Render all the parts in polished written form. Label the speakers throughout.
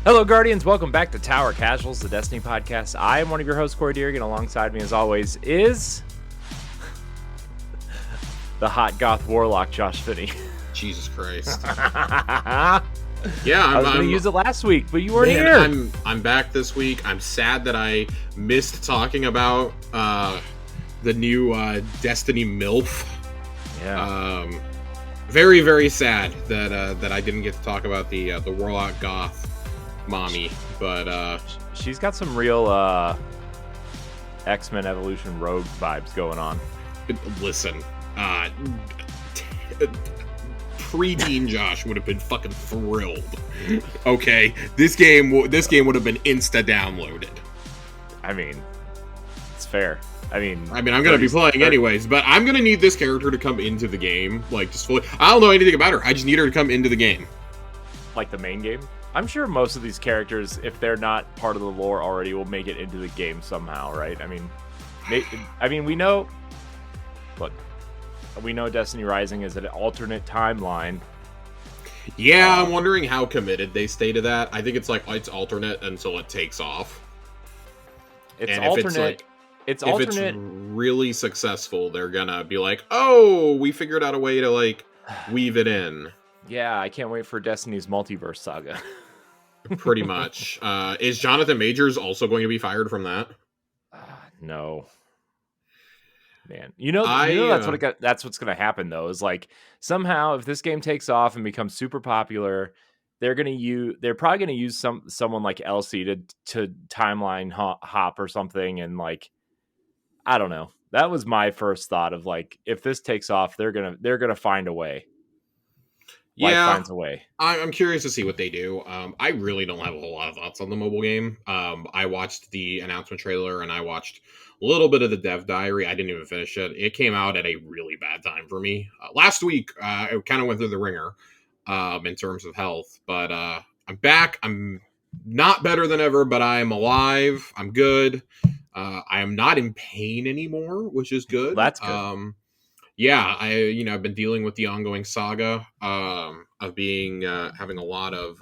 Speaker 1: Hello, Guardians. Welcome back to Tower Casuals, the Destiny podcast. I am one of your hosts, Corey Deering, and alongside me, as always, is the hot goth warlock, Josh Finney.
Speaker 2: Jesus Christ.
Speaker 1: Yeah, I was going to use it last week, but you weren't here.
Speaker 2: I'm back this week. I'm sad that I missed talking about the new Destiny MILF.
Speaker 1: Yeah.
Speaker 2: Very, very sad that I didn't get to talk about the warlock goth mommy, but
Speaker 1: she's got some real X-Men Evolution Rogue vibes going on.
Speaker 2: Listen, pre-teen Josh would have been fucking thrilled. Okay, this game would have been insta downloaded.
Speaker 1: I mean, it's fair. I mean,
Speaker 2: I'm gonna be playing anyways, but I'm gonna need this character to come into the game, like just fully. I don't know anything about her. I just need her to come into the game,
Speaker 1: like the main game. I'm sure most of these characters, if they're not part of the lore already, will make it into the game somehow, right? I mean, we know. Look, we know Destiny Rising is an alternate timeline.
Speaker 2: Yeah, I'm wondering how committed they stay to that. I think it's alternate until it takes off.
Speaker 1: It's alternate.
Speaker 2: If it's really successful, they're gonna be like, "Oh, we figured out a way to weave it in."
Speaker 1: Yeah, I can't wait for Destiny's multiverse saga.
Speaker 2: Pretty much. Is Jonathan Majors also going to be fired from that?
Speaker 1: No. Man, that's what's going to happen though. Is somehow if this game takes off and becomes super popular, they're probably going to use someone like Elsie to timeline hop or something, and I don't know. That was my first thought of if this takes off, they're gonna find a way.
Speaker 2: Yeah,
Speaker 1: finds a way.
Speaker 2: I'm curious to see what they do. I really don't have a whole lot of thoughts on the mobile game. I watched the announcement trailer and I watched a little bit of the dev diary. I didn't even finish it. It came out at a really bad time for me. Last week, I kind of went through the ringer in terms of health, but I'm back. I'm not better than ever, but I am alive. I'm good. I am not in pain anymore, which is good.
Speaker 1: That's good.
Speaker 2: Yeah, I've been dealing with the ongoing saga of being having a lot of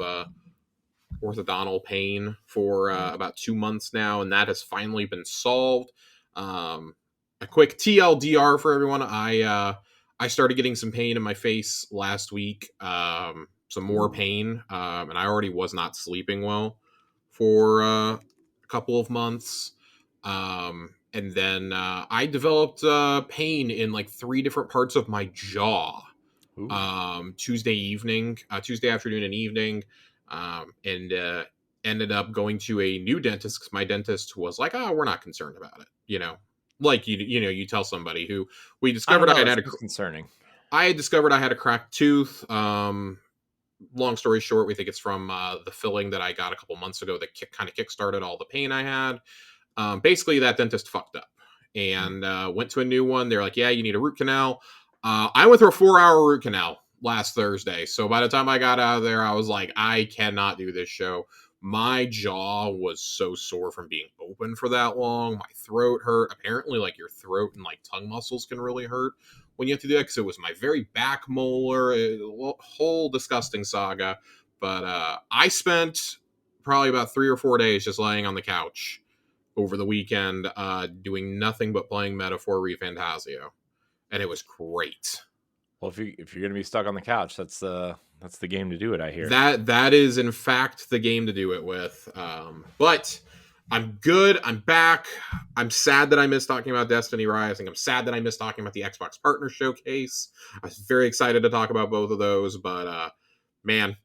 Speaker 2: orthodontal pain for about 2 months now, and that has finally been solved. A quick TLDR for everyone: I started getting some pain in my face last week, some more pain, and I already was not sleeping well for a couple of months. And then I developed pain in 3 different parts of my jaw. Tuesday afternoon and evening, and ended up going to a new dentist because my dentist was like, "Oh, we're not concerned about it." You tell somebody who we discovered I had
Speaker 1: concerning.
Speaker 2: I had discovered I had a cracked tooth. Long story short, we think it's from the filling that I got a couple months ago that kind of kickstarted all the pain I had. Basically, that dentist fucked up and went to a new one. They're like, "Yeah, you need a root canal." I went through a 4-hour root canal last Thursday. So by the time I got out of there, I was like, I cannot do this show. My jaw was so sore from being open for that long. My throat hurt. Apparently, your throat and tongue muscles can really hurt when you have to do that, because it was my very back molar. A whole disgusting saga. But I spent probably about 3 or 4 days just laying on the couch over the weekend, doing nothing but playing Metaphor ReFantasio, and it was great.
Speaker 1: Well, if you're gonna be stuck on the couch, that's the game to do it. I hear
Speaker 2: that is in fact the game to do it with. But I'm good. I'm back. I'm sad that I missed talking about Destiny Rising. I'm sad that I missed talking about the Xbox Partner Showcase. I was very excited to talk about both of those, but man,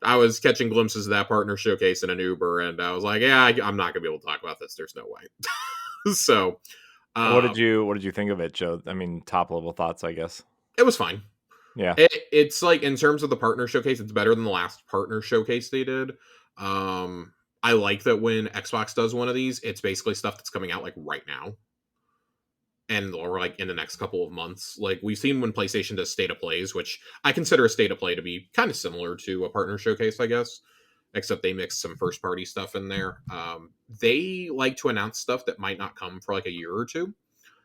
Speaker 2: I was catching glimpses of that partner showcase in an Uber, and I was like, "Yeah, I'm not gonna be able to talk about this. There's no way." So,
Speaker 1: what did you think of it, Joe? I mean, top level thoughts, I guess.
Speaker 2: It was fine.
Speaker 1: Yeah,
Speaker 2: it's in terms of the partner showcase, it's better than the last partner showcase they did. I like that when Xbox does one of these, it's basically stuff that's coming out right now. Or in the next couple of months. We've seen when PlayStation does state of plays, which I consider a state of play to be kind of similar to a partner showcase, I guess, except they mix some first party stuff in there. They like to announce stuff that might not come for a year or two.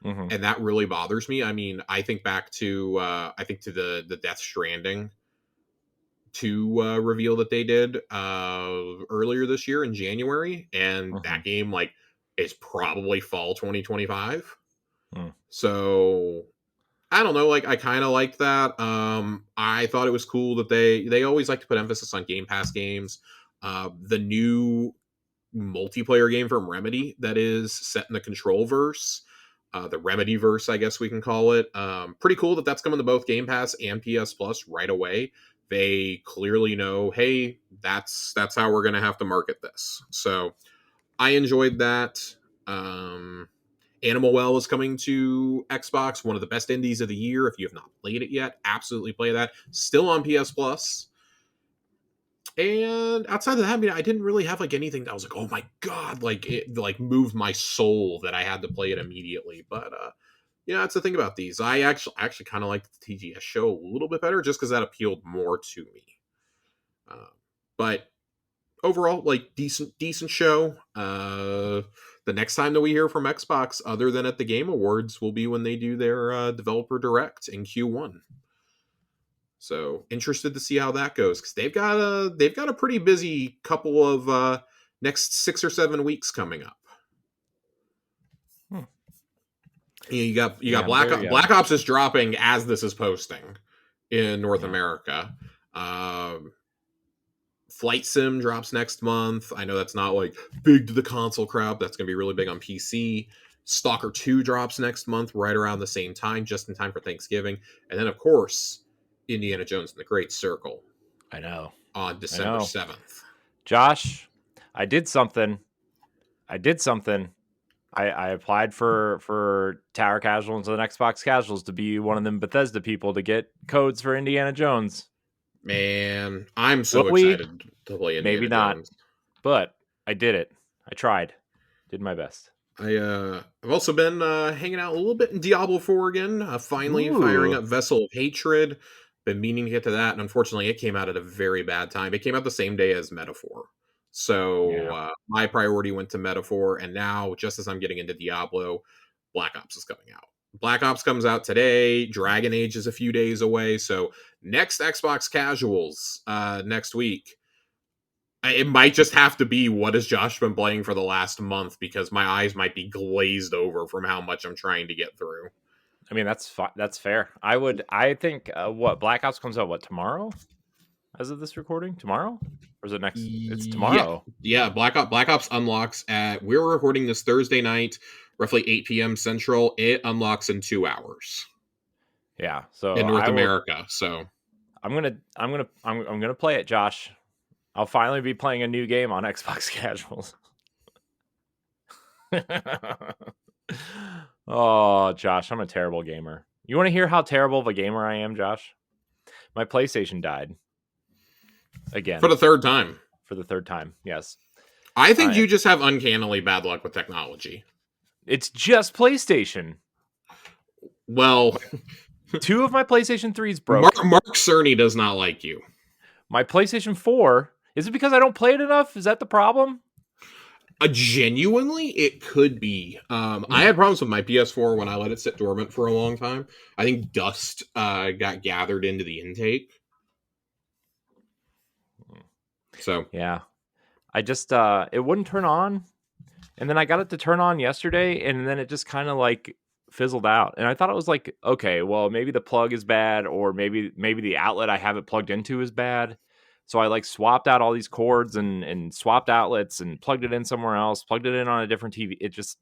Speaker 1: Mm-hmm.
Speaker 2: And that really bothers me. I mean, I think back to the Death Stranding 2 reveal that they did earlier this year in January, and that game like is probably fall 2025. So I don't know, like I kind of liked that. I thought it was cool that they always like to put emphasis on Game Pass games. The new multiplayer game from Remedy that is set in the Control verse, the Remedy verse, I guess we can call it. Pretty cool that that's coming to both Game Pass and PS Plus right away. They clearly know, hey, that's how we're gonna have to market this. So I enjoyed that. Animal Well is coming to Xbox, one of the best indies of the year. If you have not played it yet, absolutely play that. Still on PS Plus. And outside of that, I mean, I didn't really have like anything that was like, oh my god, like it like moved my soul that I had to play it immediately. But yeah, that's the thing about these. I actually kind of liked the TGS show a little bit better, just because that appealed more to me. But overall, like decent show. The next time that we hear from Xbox, other than at the Game Awards, will be when they do their developer direct in Q1. So interested to see how that goes, because they've got a pretty busy couple of next 6 or 7 weeks coming up. You got Black Ops is dropping as this is posting in North America. Flight Sim drops next month. I know that's not like big to the console crowd. That's going to be really big on PC. Stalker 2 drops next month, right around the same time, just in time for Thanksgiving. And then, of course, Indiana Jones and the Great Circle.
Speaker 1: I know.
Speaker 2: On December 7th.
Speaker 1: Josh, I did something. I applied for Tower Casuals and Xbox Casuals to be one of them Bethesda people to get codes for Indiana Jones.
Speaker 2: Man, I'm so excited to play Indiana
Speaker 1: Maybe not,
Speaker 2: Jones.
Speaker 1: But I did it. I tried. Did my best.
Speaker 2: I've also been hanging out a little bit in Diablo 4 again. Finally firing up Vessel of Hatred. Been meaning to get to that, and unfortunately it came out at a very bad time. It came out the same day as Metaphor. So my priority went to Metaphor, and now, just as I'm getting into Diablo, Black Ops is coming out. Black Ops comes out today. Dragon Age is a few days away. So next Xbox Casuals next week, it might just have to be what has Josh been playing for the last month, because my eyes might be glazed over from how much I'm trying to get through.
Speaker 1: I mean, that's fair. I think what Black Ops comes out tomorrow, as of this recording, tomorrow, or is it next? It's tomorrow.
Speaker 2: Yeah. Black Ops unlocks we're recording this Thursday night, roughly 8 p.m. Central. It unlocks in 2 hours.
Speaker 1: Yeah, so
Speaker 2: in North America. So
Speaker 1: I'm gonna play it, Josh. I'll finally be playing a new game on Xbox Casuals. Oh, Josh, I'm a terrible gamer. You want to hear how terrible of a gamer I am, Josh? My PlayStation died. Again.
Speaker 2: For the third time.
Speaker 1: Yes.
Speaker 2: I think you just have uncannily bad luck with technology.
Speaker 1: It's just PlayStation.
Speaker 2: Well,
Speaker 1: 2 of my PlayStation 3s broke.
Speaker 2: Mark Cerny does not like you.
Speaker 1: My PlayStation 4, is it because I don't play it enough? Is that the problem?
Speaker 2: Genuinely, it could be. I had problems with my PS4 when I let it sit dormant for a long time. I think dust got gathered into the intake. So
Speaker 1: yeah, I just it wouldn't turn on, and then I got it to turn on yesterday, and then it just kind of like fizzled out. And I thought it was like, okay, well, maybe the plug is bad, or maybe the outlet I have it plugged into is bad. So I like swapped out all these cords and swapped outlets and plugged it in somewhere else, plugged it in on a different TV. It just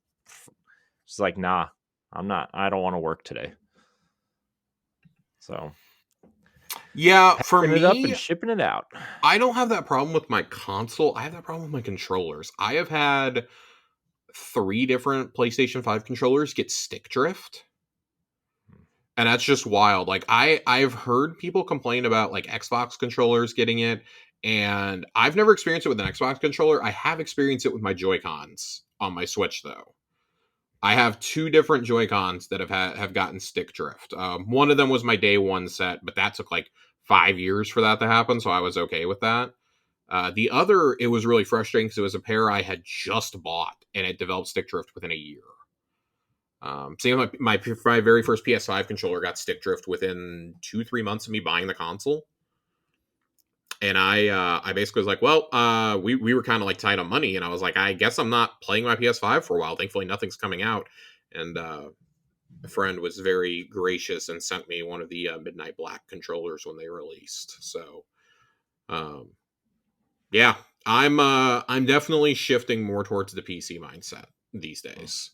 Speaker 1: like, nah, I don't want to work today. So
Speaker 2: yeah, for me,
Speaker 1: it up and shipping it out.
Speaker 2: I don't have that problem with my console. I have that problem with my controllers. I have had 3 different PlayStation 5 controllers get stick drift. And that's just wild. Like I've heard people complain about like Xbox controllers getting it, and I've never experienced it with an Xbox controller. I have experienced it with my Joy-Cons on my Switch though. I have 2 different Joy-Cons that have gotten stick drift. One of them was my day 1 set, but that took like 5 years for that to happen, so I was okay with that. The other, it was really frustrating because it was a pair I had just bought, and it developed stick drift within a year. Same my very first PS5 controller got stick drift within 2-3 months of me buying the console. And I basically was like, well, we were kind of like tight on money, and I was like, I guess I'm not playing my PS5 for a while. Thankfully, nothing's coming out, and a friend was very gracious and sent me one of the Midnight Black controllers when they released. So, um, yeah, I'm definitely shifting more towards the PC mindset these days.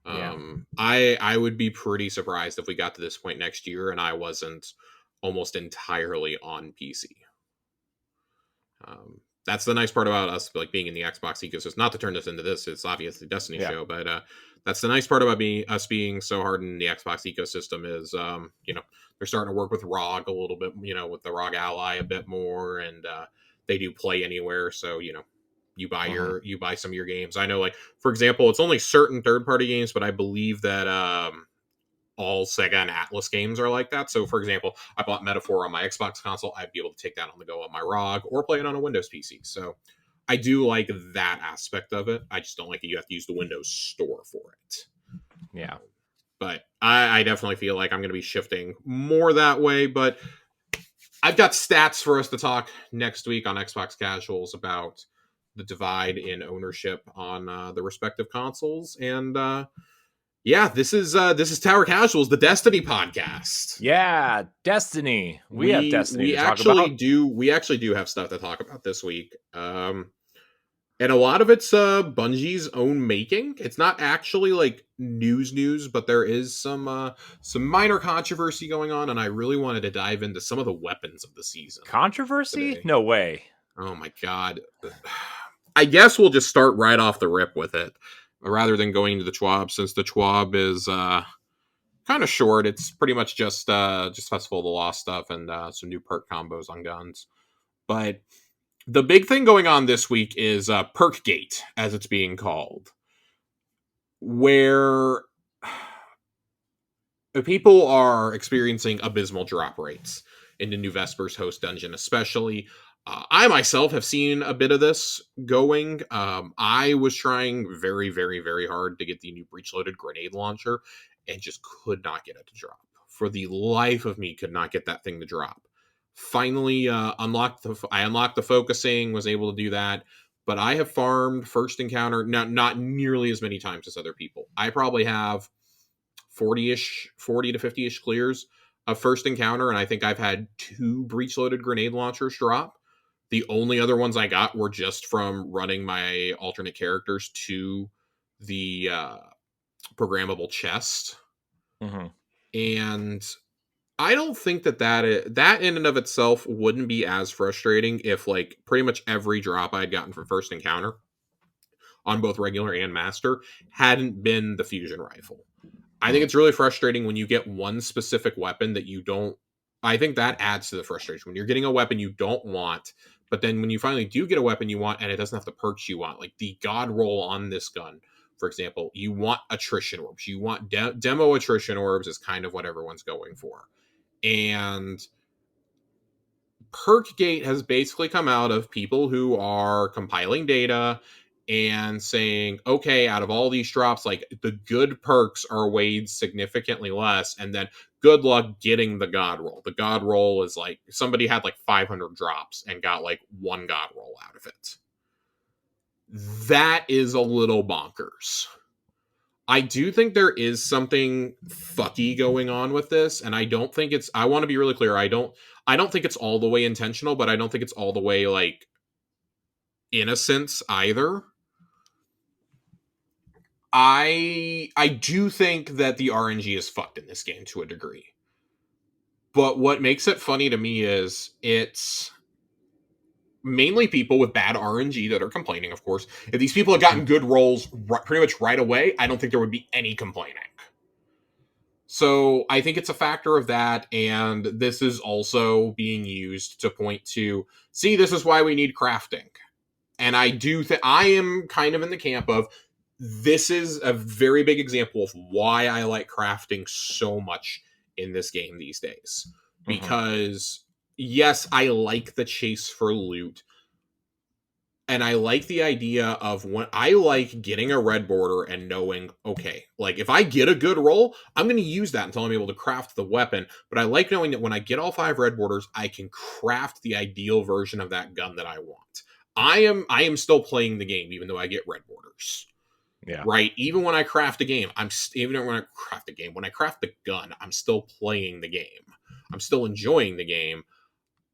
Speaker 1: Yeah.
Speaker 2: I would be pretty surprised if we got to this point next year and I wasn't almost entirely on PC. That's the nice part about us, like being in the Xbox ecosystem. Not to turn this into this, it's obviously Destiny show, but that's the nice part about us being so hard in the Xbox ecosystem is, they're starting to work with ROG a little bit, with the ROG Ally a bit more, and they do play anywhere. So you buy you buy some of your games. I know, like for example, it's only certain third party games, but I believe that all Sega and Atlas games are like that. So, for example, I bought Metaphor on my Xbox console. I'd be able to take that on the go on my ROG or play it on a Windows PC. So, I do like that aspect of it. I just don't like that you have to use the Windows Store for it.
Speaker 1: Yeah.
Speaker 2: But I definitely feel like I'm going to be shifting more that way. But I've got stats for us to talk next week on Xbox Casuals about the divide in ownership on the respective consoles. And yeah, this is Tower Casuals, the Destiny podcast.
Speaker 1: Yeah, Destiny. We have Destiny
Speaker 2: we
Speaker 1: to
Speaker 2: actually
Speaker 1: talk about.
Speaker 2: we actually do have stuff to talk about this week. And a lot of it's Bungie's own making. It's not actually like news, but there is some minor controversy going on, and I really wanted to dive into some of the weapons of the season.
Speaker 1: Controversy?
Speaker 2: Today.
Speaker 1: No way.
Speaker 2: Oh my god. I guess we'll just start right off the rip with it, rather than going to the TWAB, since the TWAB is kind of short. It's pretty much just Festival of the Lost stuff and some new perk combos on guns. But the big thing going on this week is Perkgate, as it's being called, where people are experiencing abysmal drop rates in the New Vespers host dungeon, especially. I myself have seen a bit of this going. I was trying very, very, very hard to get the new breech-loaded grenade launcher and just could not get it to drop. For the life of me, could not get that thing to drop. Finally, I unlocked the focusing, was able to do that, but I have farmed first encounter not nearly as many times as other people. I probably have 40 to 50-ish clears of first encounter, and I think I've had 2 breech-loaded grenade launchers drop. The only other ones I got were just from running my alternate characters to the programmable chest.
Speaker 1: Mm-hmm.
Speaker 2: And I don't think that in and of itself wouldn't be as frustrating if like pretty much every drop I'd gotten from first encounter on both regular and master hadn't been the fusion rifle. I think it's really frustrating when you get one specific weapon that you don't. I think that adds to the frustration when you're getting a weapon you don't want, but then when you finally do get a weapon you want and it doesn't have the perks you want, like the god roll on this gun, for example, you want attrition orbs, you want demo attrition orbs is kind of what everyone's going for. And Perkgate has basically come out of people who are compiling data and saying, okay, out of all these drops, like the good perks are weighed significantly less, and then good luck getting the god roll. The god roll is like somebody had like 500 drops and got like 1 god roll out of it. That is a little bonkers. I do think there is something fucky going on with this, and I don't think it's. I want to be really clear. I don't think it's all the way intentional, but I don't think it's all the way like innocence either. I do think that the RNG is fucked in this game to a degree. But what makes it funny to me is it's mainly people with bad RNG that are complaining, of course. If these people had gotten good rolls pretty much right away, I don't think there would be any complaining. So I think it's a factor of that, and this is also being used to point to, see, this is why we need crafting. And I do think I am kind of in the camp of, this is a very big example of why I like crafting so much in this game these days. Because, yes, I like the chase for loot, And I like the idea of when I like getting a red border and knowing, okay, like if I get a good roll, I'm going to use that until I'm able to craft the weapon. But I like knowing that when I get all 5 red borders, I can craft the ideal version of that gun that I want. I am still playing the game even though I get red borders.
Speaker 1: Yeah.
Speaker 2: Right? Even when I craft a game, when I craft the gun, I'm still playing the game. I'm still enjoying the game.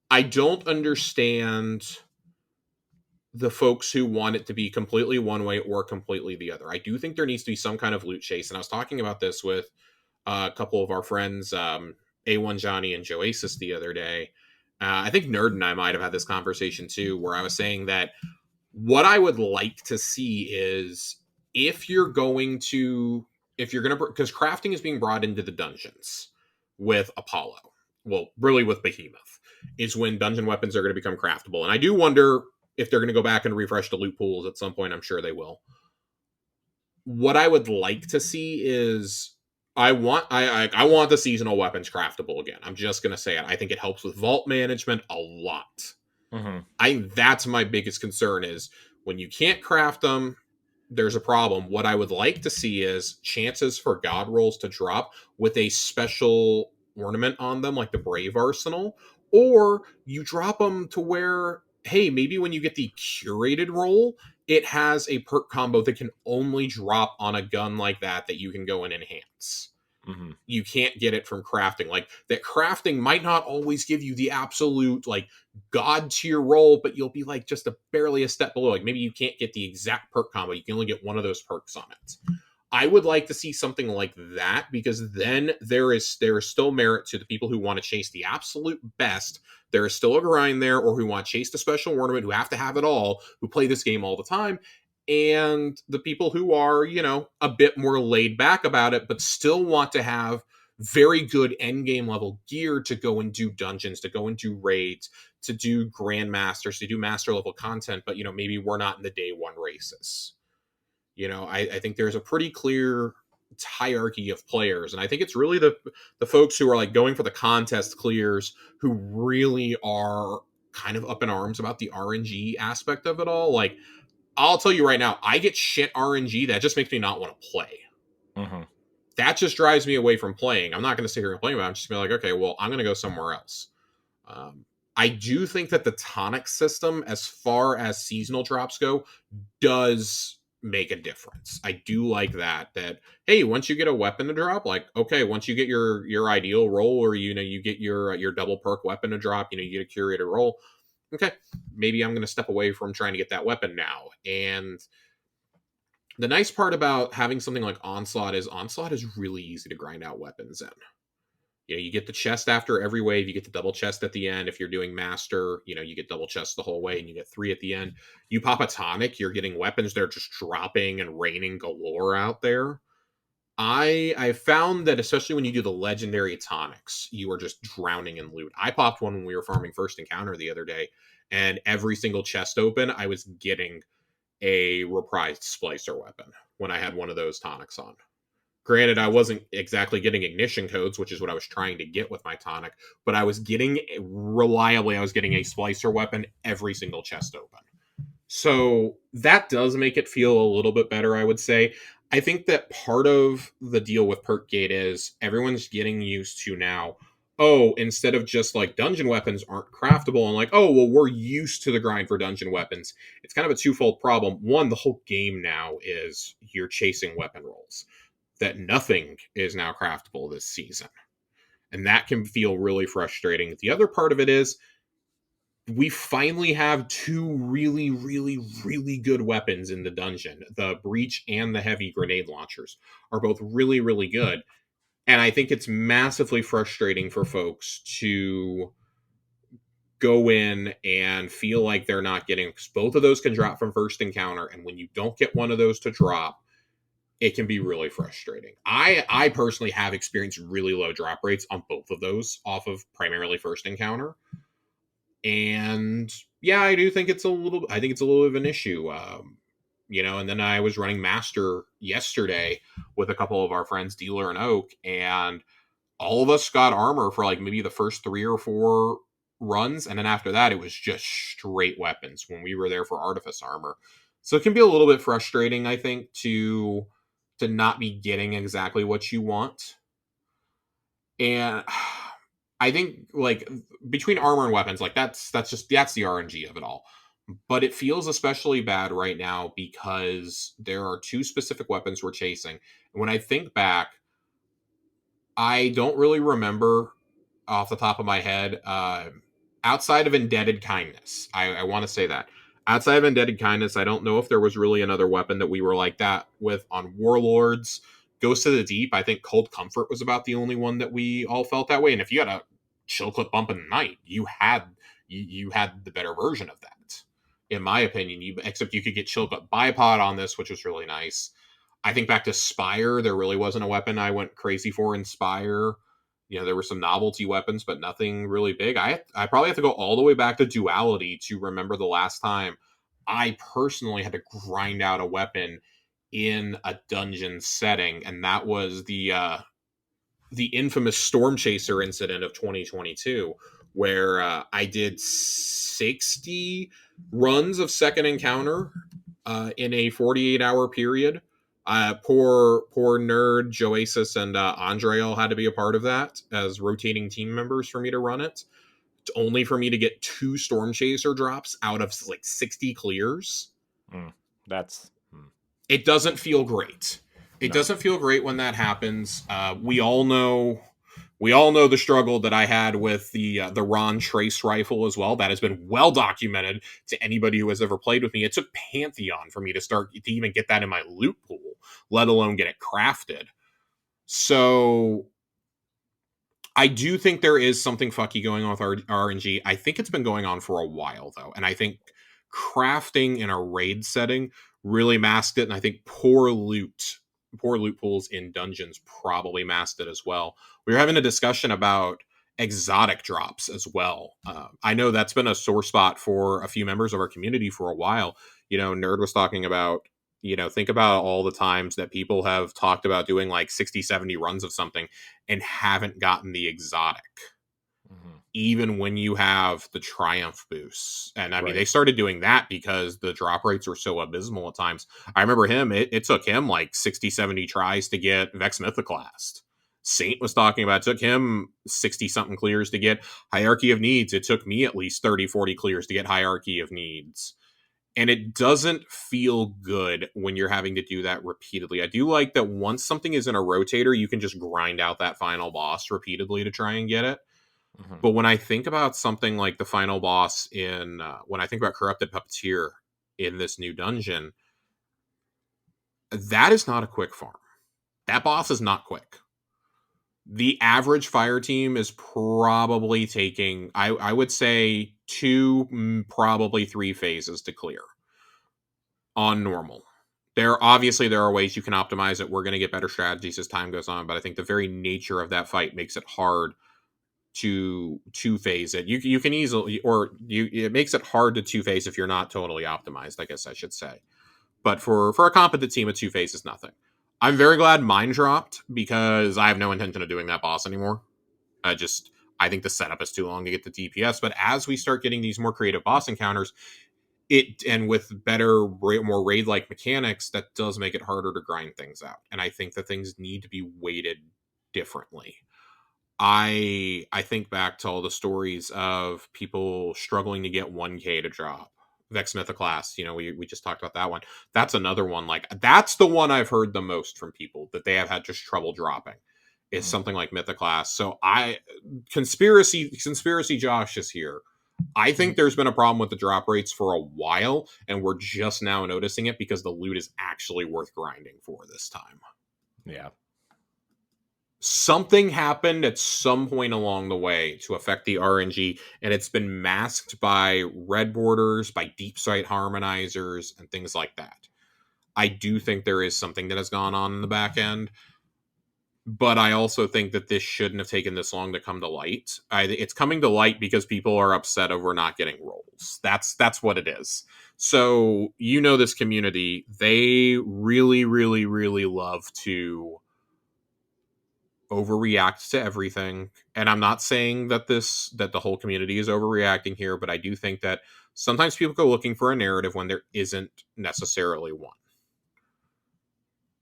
Speaker 2: I don't understand the folks who want it to be completely one way or completely the other. I do think there needs to be some kind of loot chase, and I was talking about this with a couple of our friends, A1 Johnny and Joasis, the other day. I think Nerd and I might have had this conversation too, where I was saying that what I would like to see is if you're going to, because crafting is being brought into the dungeons with Apollo. Well, really with Behemoth, is when dungeon weapons are going to become craftable. And I do wonder if they're going to go back and refresh the loot pools at some point. I'm sure they will. What I would like to see is I want the seasonal weapons craftable again. I'm just going to say it. I think it helps with vault management a lot. That's my biggest concern is when you can't craft them, there's a problem. What I would like to see is chances for god rolls to drop with a special ornament on them, like the Brave Arsenal, or you drop them to where, hey, maybe when you get the curated roll, it has a perk combo that can only drop on a gun like that you can go and enhance. You can't get it from crafting. Like that crafting might not always give you the absolute like god tier roll, but you'll be like just barely a step below. Like maybe you can't get the exact perk combo. You can only get one of those perks on it. I would like to see something like that because then there is still merit to the people who want to chase the absolute best. There is still a grind there, or who want to chase the special ornament, who have to have it all, who play this game all the time. And the people who are, a bit more laid back about it, but still want to have very good end game level gear to go and do dungeons, to go and do raids, to do grandmasters, to do master level content. But, maybe we're not in the day one races. I think there's a pretty clear hierarchy of players. And I think it's really the folks who are like going for the contest clears who really are kind of up in arms about the RNG aspect of it all. Like, I'll tell you right now, I get shit RNG that just makes me not want to play. That just drives me away from playing. I'm not going to sit here and play about it. I'm just going to be like, okay, well, I'm going to go somewhere else. I do think that the tonic system, as far as seasonal drops go, does make a difference. I do like that, hey, once you get a weapon to drop, like, okay, once you get your ideal roll, or, you get your double perk weapon to drop, you get a curated roll. Okay, maybe I'm going to step away from trying to get that weapon now. And the nice part about having something like Onslaught is really easy to grind out weapons in. You get the chest after every wave. You get the double chest at the end. If you're doing master, you get double chest the whole way, and you get 3 at the end. You pop a tonic, you're getting weapons that are just dropping and raining galore out there. I found that especially when you do the legendary tonics, you are just drowning in loot. I popped one when we were farming First Encounter the other day, and every single chest open, I was getting a reprised splicer weapon when I had one of those tonics on. Granted, I wasn't exactly getting ignition codes, which is what I was trying to get with my tonic, but I was getting a splicer weapon every single chest open. So that does make it feel a little bit better, I would say. I think that part of the deal with Perkgate is everyone's getting used to now, instead of just like dungeon weapons aren't craftable, and like, well, we're used to the grind for dungeon weapons. It's kind of a twofold problem. One, the whole game now is you're chasing weapon rolls. That nothing is now craftable this season. And that can feel really frustrating. The other part of it is we finally have 2 really, really, really good weapons in the dungeon. The breach and the heavy grenade launchers are both really, really good. And I think it's massively frustrating for folks to go in and feel like they're not getting, because both of those can drop from First Encounter. And when you don't get one of those to drop, it can be really frustrating. I personally have experienced really low drop rates on both of those off of primarily First Encounter. And yeah, I think it's a little bit of an issue. And then I was running Master yesterday with a couple of our friends, Dealer and Oak, and all of us got armor for like maybe the first 3 or 4 runs, and then after that it was just straight weapons when we were there for Artifice Armor. So it can be a little bit frustrating, I think, to not be getting exactly what you want. And I think like between armor and weapons, like that's the RNG of it all. But it feels especially bad right now because there are two specific weapons we're chasing. And when I think back, I don't really remember off the top of my head, outside of Indebted Kindness. I want to say that. Outside of Indebted Kindness, I don't know if there was really another weapon that we were like that with on Warlords. Ghost of the Deep, I think Cold Comfort was about the only one that we all felt that way. And if you had a chill clip bump in the night, you had the better version of that, in my opinion. Except you could get chill clip bipod on this, which was really nice. I think back to Spire, there really wasn't a weapon I went crazy for in Spire. There were some novelty weapons, but nothing really big. I probably have to go all the way back to Duality to remember the last time I personally had to grind out a weapon in a dungeon setting, and that was the infamous Storm Chaser incident of 2022, where I did 60 runs of Second Encounter in a 48-hour period. Poor nerd Joasis and Andre all had to be a part of that as rotating team members for me to run it. It's only for me to get 2 Storm Chaser drops out of like 60 clears. It doesn't feel great. It doesn't feel great when that happens. We all know the struggle that I had with the Ron Trace rifle as well. That has been well documented to anybody who has ever played with me. It took Pantheon for me to even get that in my loot pool, let alone get it crafted. So I do think there is something fucky going on with RNG. I think it's been going on for a while, though. And I think crafting in a raid setting really masked it. And I think poor loot pools in dungeons probably masked it as well. We were having a discussion about exotic drops as well. I know that's been a sore spot for a few members of our community for a while. Nerd was talking about, think about all the times that people have talked about doing like 60, 70 runs of something and haven't gotten the exotic. Even when you have the Triumph boosts. And I mean, they started doing that because the drop rates were so abysmal at times. I remember it took him like 60, 70 tries to get Vex Mythoclast. Saint was talking about, it took him 60 something clears to get Hierarchy of Needs. It took me at least 30, 40 clears to get Hierarchy of Needs. And it doesn't feel good when you're having to do that repeatedly. I do like that once something is in a rotator, you can just grind out that final boss repeatedly to try and get it. But when I think about something like the final boss when I think about Corrupted Puppeteer in this new dungeon, that is not a quick farm. That boss is not quick. The average fire team is probably taking, I would say, 2, probably 3 phases to clear on normal. There are ways you can optimize it. We're going to get better strategies as time goes on, but I think the very nature of that fight makes it hard to 2-phase it. You can easily, it makes it hard to 2-phase if you're not totally optimized, I guess I should say. But for a competent team, a 2-phase is nothing. I'm very glad mine dropped because I have no intention of doing that boss anymore. I think the setup is too long to get the DPS. But as we start getting these more creative boss encounters, and with better, more raid-like mechanics, that does make it harder to grind things out. And I think that things need to be weighted differently. I think back to all the stories of people struggling to get 1K to drop. Vex Mythoclast, we just talked about that one. That's another one. Like, that's the one I've heard the most from people that they have had just trouble dropping. Is something like Mythoclast. So conspiracy Josh is here. I think there's been a problem with the drop rates for a while, and we're just now noticing it because the loot is actually worth grinding for this time.
Speaker 1: Yeah.
Speaker 2: Something happened at some point along the way to affect the RNG, and it's been masked by red borders, by deep sight harmonizers, and things like that. I do think there is something that has gone on in the back end, but I also think that this shouldn't have taken this long to come to light. It's coming to light because people are upset over not getting rolls. That's what it is. So, this community, they really, really, really love to overreact to everything. And I'm not saying that the whole community is overreacting here, but I do think that sometimes people go looking for a narrative when there isn't necessarily one.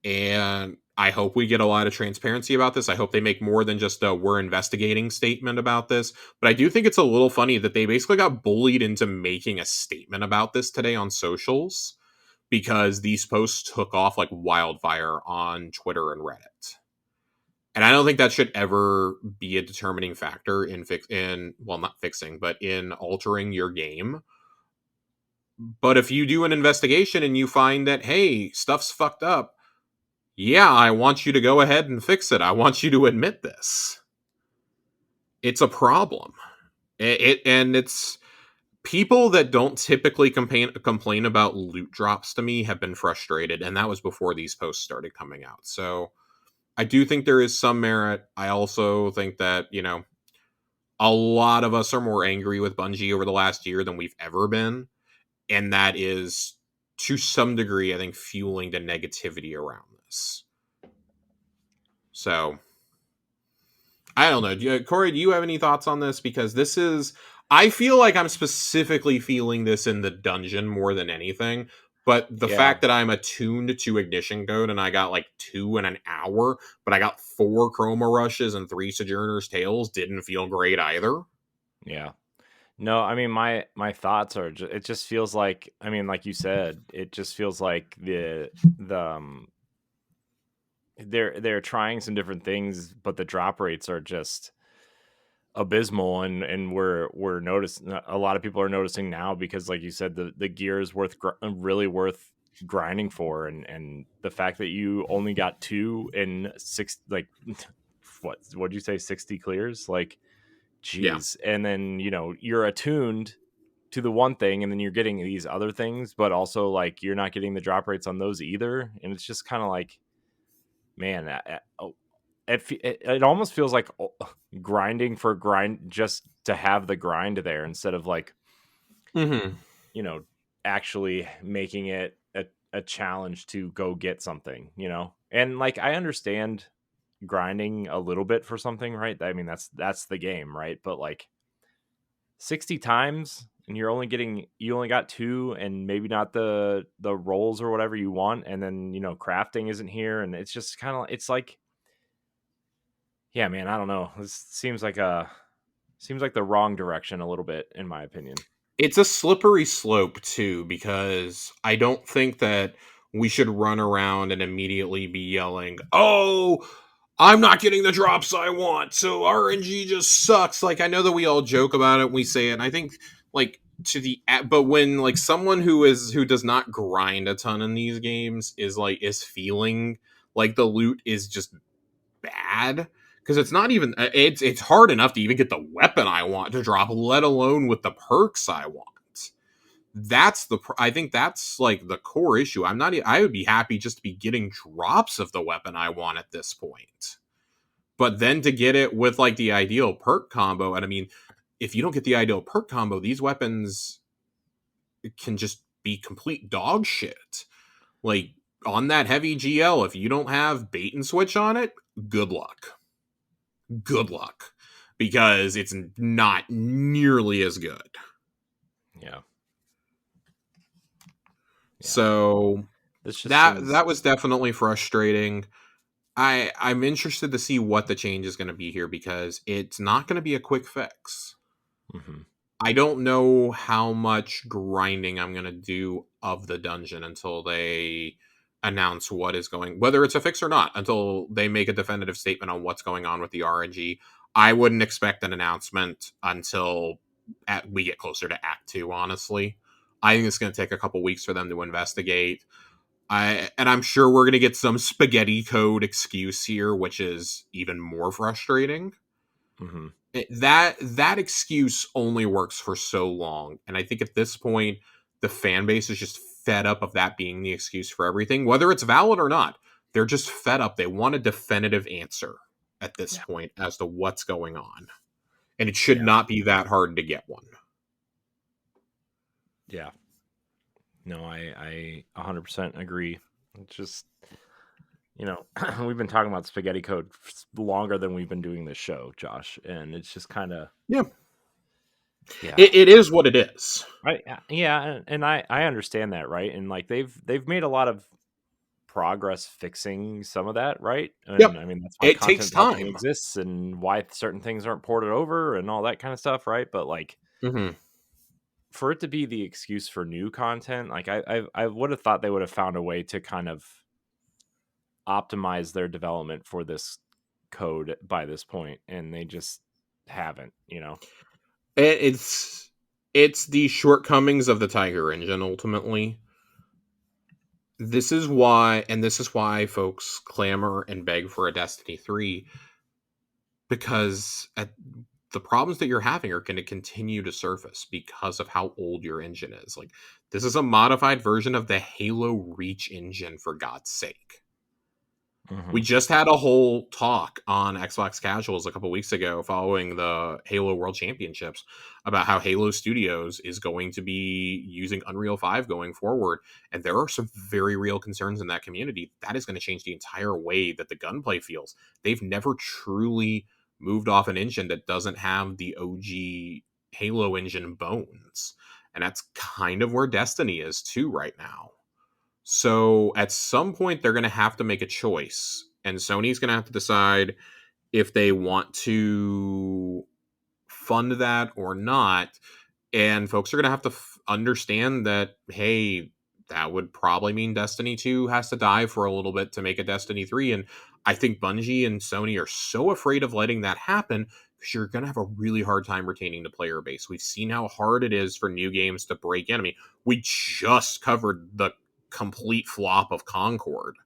Speaker 2: And I hope we get a lot of transparency about this. I hope they make more than just a "we're investigating" statement about this. But I do think it's a little funny that they basically got bullied into making a statement about this today on socials, because these posts took off like wildfire on Twitter and Reddit. And I don't think that should ever be a determining factor not fixing, but in altering your game. But if you do an investigation and you find that, hey, stuff's fucked up, yeah, I want you to go ahead and fix it. I want you to admit this. It's a problem. And it's people that don't typically complain about loot drops to me have been frustrated, and that was before these posts started coming out. So I do think there is some merit. I also think that, a lot of us are more angry with Bungie over the last year than we've ever been. And that is, to some degree, I think, fueling the negativity around this. So, I don't know. Corey, do you have any thoughts on this? Because I feel like I'm specifically feeling this in the dungeon more than anything. But the fact that I'm attuned to Ignition Code and I got like 2 in an hour, but I got 4 Chroma Rushes and 3 Sojourner's Tales didn't feel great either.
Speaker 1: Yeah. No, I mean, my thoughts are, it just feels like, I mean, like you said, it just feels like they're trying some different things, but the drop rates are just abysmal, and we're noticing, a lot of people are noticing now, because like you said, the gear is really worth grinding for, and the fact that you only got 2 in 6, like what'd you say, 60 clears, like, geez. Yeah. And then you're attuned to the one thing, and then you're getting these other things, but also like you're not getting the drop rates on those either, and it's just kind of like, man, it almost feels like grinding for grind, just to have the grind there, instead of like, actually making it a challenge to go get something, and like, I understand grinding a little bit for something, right? I mean, that's the game, right? But like 60 times, and you only got 2, and maybe not the rolls or whatever you want, and then crafting isn't here, and it's just kind of, it's like, yeah, man, I don't know. This seems like the wrong direction a little bit, in my opinion.
Speaker 2: It's a slippery slope too, because I don't think that we should run around and immediately be yelling, "Oh, I'm not getting the drops I want, so RNG just sucks." Like, I know that we all joke about it, we say it, and I think, like, but when like someone who does not grind a ton in these games is feeling like the loot is just bad, because it's not even, it's hard enough to even get the weapon I want to drop, let alone with the perks I want. I think that's like the core issue. I would be happy just to be getting drops of the weapon I want at this point. But then to get it with like the ideal perk combo, and I mean, if you don't get the ideal perk combo, these weapons can just be complete dog shit. Like, on that heavy GL, if you don't have bait and switch on it, good luck. Good luck. Because it's not nearly as good.
Speaker 1: Yeah.
Speaker 2: So that was definitely frustrating. I'm interested to see what the change is going to be here, because it's not going to be a quick fix.
Speaker 1: Mm-hmm.
Speaker 2: I don't know how much grinding I'm going to do of the dungeon until they announce whether it's a fix or not, until they make a definitive statement on what's going on with the RNG. I wouldn't expect an announcement until we get closer to Act 2, honestly. I think it's going to take a couple weeks for them to investigate. I'm sure we're going to get some spaghetti code excuse here, which is even more frustrating.
Speaker 1: Mm-hmm.
Speaker 2: That excuse only works for so long, and I think at this point the fan base is just fed up of that being the excuse for everything, whether it's valid or not. They're just fed up. They want a definitive answer at this point as to what's going on, and it should not be that hard to get one.
Speaker 1: Yeah. No, I 100% agree. It's just, you know, we've been talking about spaghetti code longer than we've been doing this show, Josh, and it's just kind of
Speaker 2: Yeah,
Speaker 1: yeah.
Speaker 2: it is what it is.
Speaker 1: Yeah, and I understand that, right? And like they've made a lot of progress fixing some of that, right? And
Speaker 2: Yep,
Speaker 1: I mean that's why
Speaker 2: it takes
Speaker 1: content blocking
Speaker 2: time.
Speaker 1: exists and why certain things aren't ported over and all that kind of stuff, right? But like
Speaker 2: Mm-hmm.
Speaker 1: for it to be the excuse for new content, like I would have thought they would have found a way to kind of optimize their development for this code by this point, and they just haven't, you know.
Speaker 2: It's it's the shortcomings of the Tiger engine ultimately. This is why folks clamor and beg for a Destiny 3, because the problems that you're having are going to continue to surface because of how old your engine is. Like, this is a modified version of the Halo Reach engine, for God's sake.
Speaker 1: Mm-hmm.
Speaker 2: We just had a whole talk on Xbox Casuals a couple weeks ago following the Halo World Championships about how Halo Studios is going to be using Unreal 5 going forward. And there are some very real concerns in that community. That is going to change the entire way that the gunplay feels. They've never truly moved off an engine that doesn't have the OG Halo engine bones. And that's kind of where Destiny is too right now. So at some point, they're going to have to make a choice, and Sony's going to have to decide if they want to fund that or not. And folks are going to have to understand that, hey, that would probably mean Destiny 2 has to die for a little bit to make a Destiny 3. And I think Bungie and Sony are so afraid of letting that happen because you're going to have a really hard time retaining the player base. We've seen how hard it is for new games to break in. I mean, we just covered the complete flop of Concord,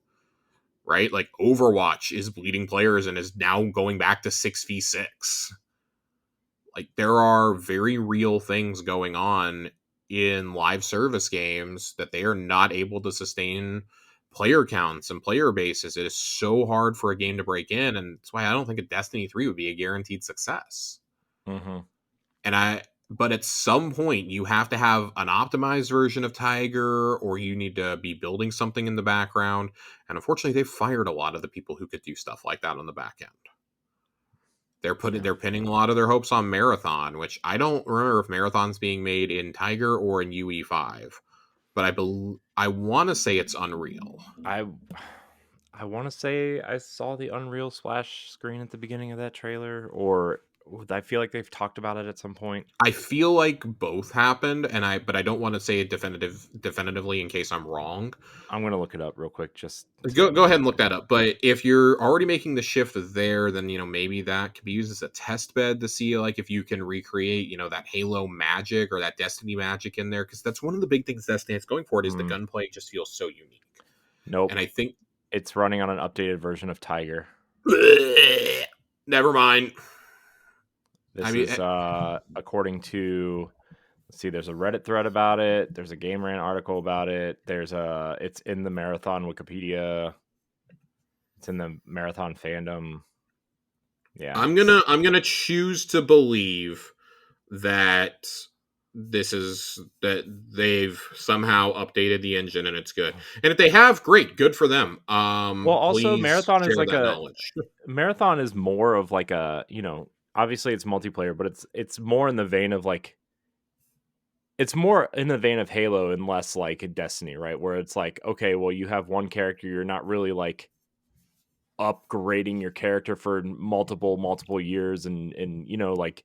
Speaker 2: right? Like, Overwatch is bleeding players and is now going back to 6v6. Like, there are very real things going on in live service games that they are not able to sustain player counts and player bases. It is so hard for a game to break in, and that's why I don't think a Destiny 3 would be a guaranteed success.
Speaker 1: Mm-hmm.
Speaker 2: But at some point, you have to have an optimized version of Tiger, or you need to be building something in the background. And unfortunately, they've fired a lot of the people who could do stuff like that on the back end.
Speaker 1: Yeah.
Speaker 2: They're pinning a lot of their hopes on Marathon, which I don't remember if Marathon's being made in Tiger or in UE5, but I want to say it's Unreal.
Speaker 1: I I want to say I saw the Unreal splash screen at the beginning of that trailer, or I feel like they've talked about it at some point.
Speaker 2: I feel like both happened, but I don't want to say it definitively in case I'm wrong.
Speaker 1: I'm gonna look it up real quick just
Speaker 2: Go
Speaker 1: to
Speaker 2: ahead and look that up. But if you're already making the shift there, then maybe that could be used as a test bed to see like if you can recreate that Halo magic or that Destiny magic in there, because that's one of the big things Destiny is going for. It is the gunplay just feels so unique,
Speaker 1: Nope.
Speaker 2: and I think
Speaker 1: It's running on an updated version of Tiger.
Speaker 2: never mind.
Speaker 1: This is according to, let's see, there's a Reddit thread about it, there's a Game Rant article about it, it's in the Marathon Wikipedia, it's in the Marathon fandom. Yeah.
Speaker 2: I'm gonna choose to believe that that they've somehow updated the engine and it's good. And if they have, great, good for them.
Speaker 1: Well, also
Speaker 2: Please
Speaker 1: Marathon is
Speaker 2: share
Speaker 1: like
Speaker 2: that
Speaker 1: a
Speaker 2: knowledge.
Speaker 1: Marathon is more of like a, obviously it's multiplayer, but it's more in the vein of like, it's more in the vein of Halo and less like Destiny, right? Where it's like, okay, well, you have one character, you're not really like upgrading your character for multiple years and like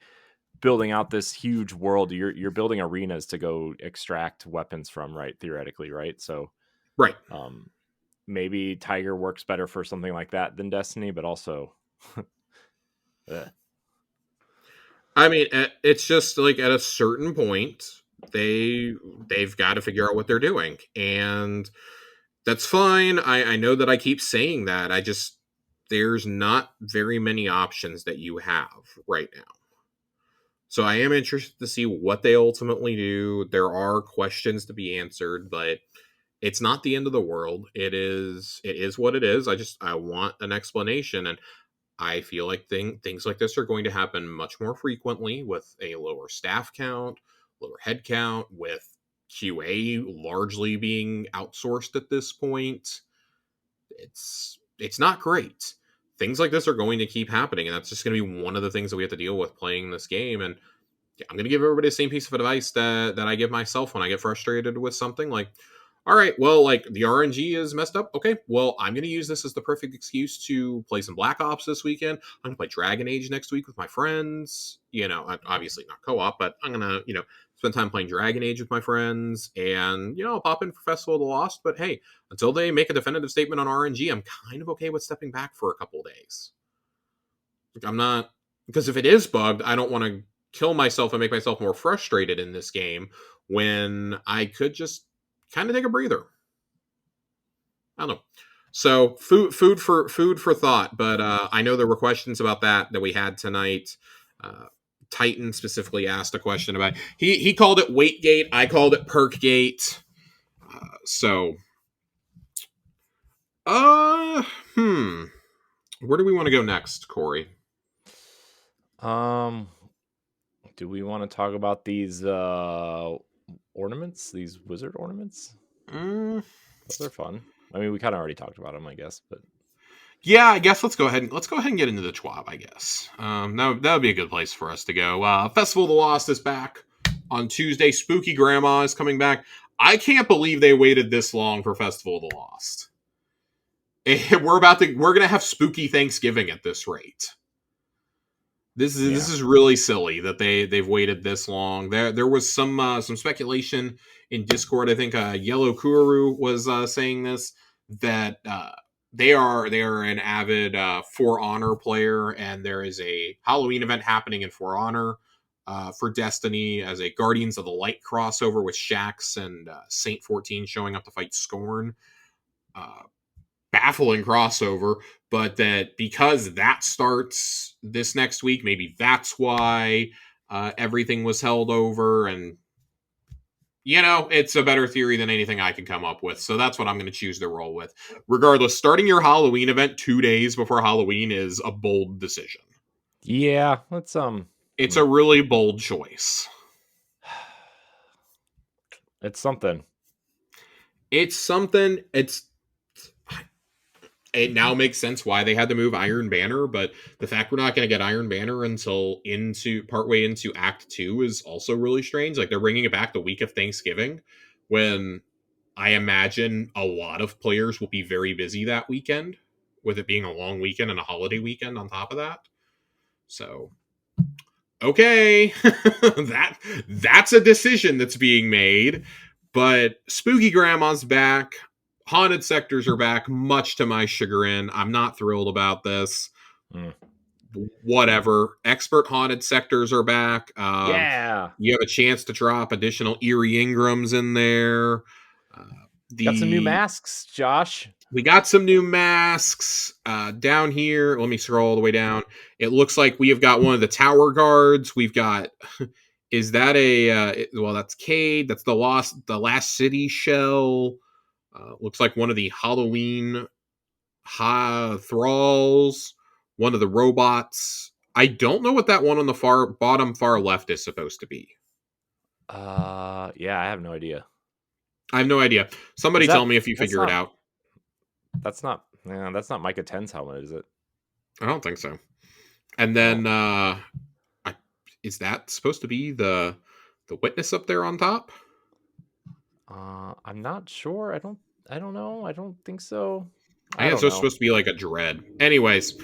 Speaker 1: building out this huge world. You're building arenas to go extract weapons from, right? Theoretically, right? So
Speaker 2: Right.
Speaker 1: maybe Tiger works better for something like that than Destiny, but also
Speaker 2: I mean, it's just like at a certain point, they've got to figure out what they're doing, and that's fine. I know that I keep saying that. I just there's not very many options that you have right now. So I am interested to see what they ultimately do. There are questions to be answered, but it's not the end of the world. It is what it is. I want an explanation, and I feel like things like this are going to happen much more frequently with a lower staff count, lower head count, with QA largely being outsourced at this point. It's it's not great. Things like this are going to keep happening, and that's just going to be one of the things that we have to deal with playing this game. And I'm going to give everybody the same piece of advice that I give myself when I get frustrated with something. Like, all right, well, like the RNG is messed up. Okay, well, I'm going to use this as the perfect excuse to play some Black Ops this weekend. I'm going to play Dragon Age next week with my friends. Obviously not co-op, but I'm going to, spend time playing Dragon Age with my friends. And, I'll pop in for Festival of the Lost. But hey, until they make a definitive statement on RNG, I'm kind of okay with stepping back for a couple of days. Like, I'm not, because if it is bugged, I don't want to kill myself and make myself more frustrated in this game when I could just kind of take a breather. I don't know. So food for thought. But I know there were questions about that we had tonight. Titan specifically asked a question about he called it Weightgate. I called it Perkgate. Where do we want to go next, Corey?
Speaker 1: Do we want to talk about these ornaments, these wizard ornaments? Those are fun. I mean, we kind of already talked about them, I guess, but
Speaker 2: yeah, I guess let's go ahead and get into the TWAB, I guess. That would be a good place for us to go. Festival of the Lost is back on Tuesday. Spooky Grandma is coming back. I can't believe they waited this long for Festival of the Lost. We're gonna have spooky Thanksgiving at this rate. This is really silly that they've waited this long. There was some speculation in Discord. I think Yellow Kuru was saying this, that they are an avid For Honor player, and there is a Halloween event happening in For Honor for Destiny as a Guardians of the Light crossover with Shax and Saint 14 showing up to fight Scorn. Baffling crossover, but that because that starts this next week, maybe that's why everything was held over. And it's a better theory than anything I can come up with, so that's what I'm going to choose to roll with. Regardless, starting your Halloween event 2 days before Halloween is a bold decision.
Speaker 1: Yeah,
Speaker 2: it's a really bold choice.
Speaker 1: It's something.
Speaker 2: It now makes sense why they had to move Iron Banner, but the fact we're not going to get Iron Banner until partway into Act 2 is also really strange. Like, they're bringing it back the week of Thanksgiving, when I imagine a lot of players will be very busy that weekend, with it being a long weekend and a holiday weekend on top of that. So, okay, that's a decision that's being made, but Spooky Grandma's back. Haunted sectors are back, much to my chagrin. I'm not thrilled about this. Whatever. Expert haunted sectors are back.
Speaker 1: Yeah.
Speaker 2: You have a chance to drop additional Eerie Ingrams in there.
Speaker 1: Got some new masks, Josh.
Speaker 2: We got some new masks. Down here, let me scroll all the way down. It looks like we have got one of the tower guards. We've got... Is that that's Cade. That's the Last City shell. Looks like one of the Halloween thralls, one of the robots. I don't know what that one on the far left is supposed to be.
Speaker 1: Yeah, I have no idea.
Speaker 2: Somebody tell me if you figure it out.
Speaker 1: That's not Micah 10's helmet, is it?
Speaker 2: I don't think so. And then is that supposed to be the witness up there on top?
Speaker 1: I'm not sure. I don't know. I don't think so.
Speaker 2: I think it's supposed to be like a dread. Anyways,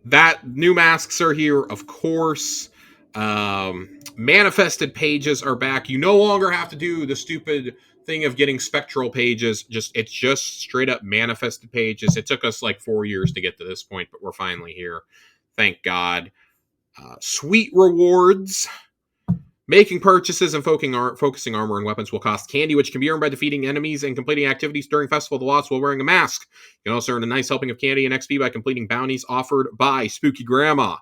Speaker 2: that new masks are here, of course. Manifested pages are back. You no longer have to do the stupid thing of getting spectral pages. It's just straight up manifested pages. It took us like 4 years to get to this point, but we're finally here. Thank God. Sweet rewards. Making purchases and focusing armor and weapons will cost candy, which can be earned by defeating enemies and completing activities during Festival of the Lost while wearing a mask. You can also earn a nice helping of candy and XP by completing bounties offered by Spooky Grandma.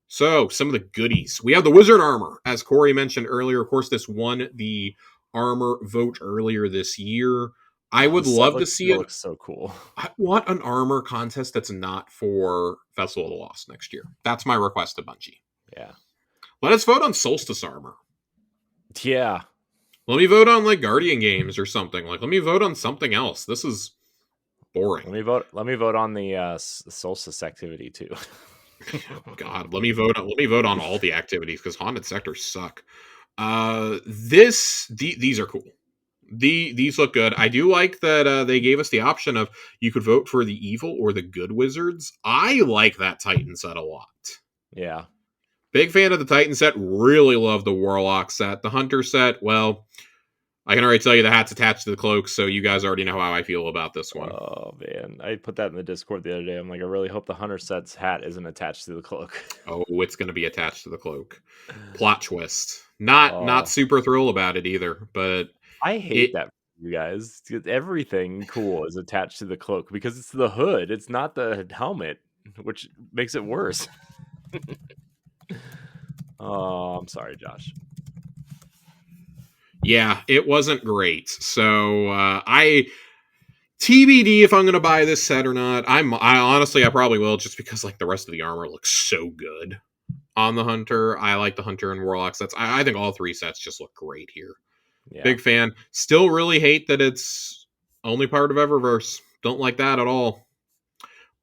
Speaker 2: So, some of the goodies. We have the wizard armor, as Corey mentioned earlier. Of course, this won the armor vote earlier this year. I would love to see it.
Speaker 1: It looks so cool.
Speaker 2: I want an armor contest that's not for Festival of the Lost next year. That's my request to Bungie.
Speaker 1: Yeah.
Speaker 2: Let us vote on Solstice armor.
Speaker 1: Yeah.
Speaker 2: Let me vote on like Guardian games or something. Like, let me vote on something else. This is Boring.
Speaker 1: Let me vote on the solstice activity too.
Speaker 2: Oh God, let me vote on all the activities because haunted sectors suck. These are cool. These look good. I do like that they gave us the option of you could vote for the evil or the good wizards. I like that Titan set a lot.
Speaker 1: Yeah.
Speaker 2: Big fan of the Titan set. Really love the Warlock set. The Hunter set, well, I can already tell you the hat's attached to the cloak, so you guys already know how I feel about this one.
Speaker 1: Oh man, I put that in the Discord the other day. I'm like, I really hope the Hunter set's hat isn't attached to the cloak.
Speaker 2: Oh, it's going to be attached to the cloak. Plot twist. Not super thrilled about it either, but
Speaker 1: I hate that for you guys. Everything cool is attached to the cloak because it's the hood. It's not the helmet, which makes it worse. Oh, I'm sorry, Josh.
Speaker 2: Yeah, it wasn't great. So I TBD if I'm going to buy this set or not. I honestly I probably will just because like the rest of the armor looks so good on the Hunter. I like the Hunter and Warlock sets. I think all three sets just look great here. Yeah. Big fan. Still really hate that it's only part of Eververse. Don't like that at all.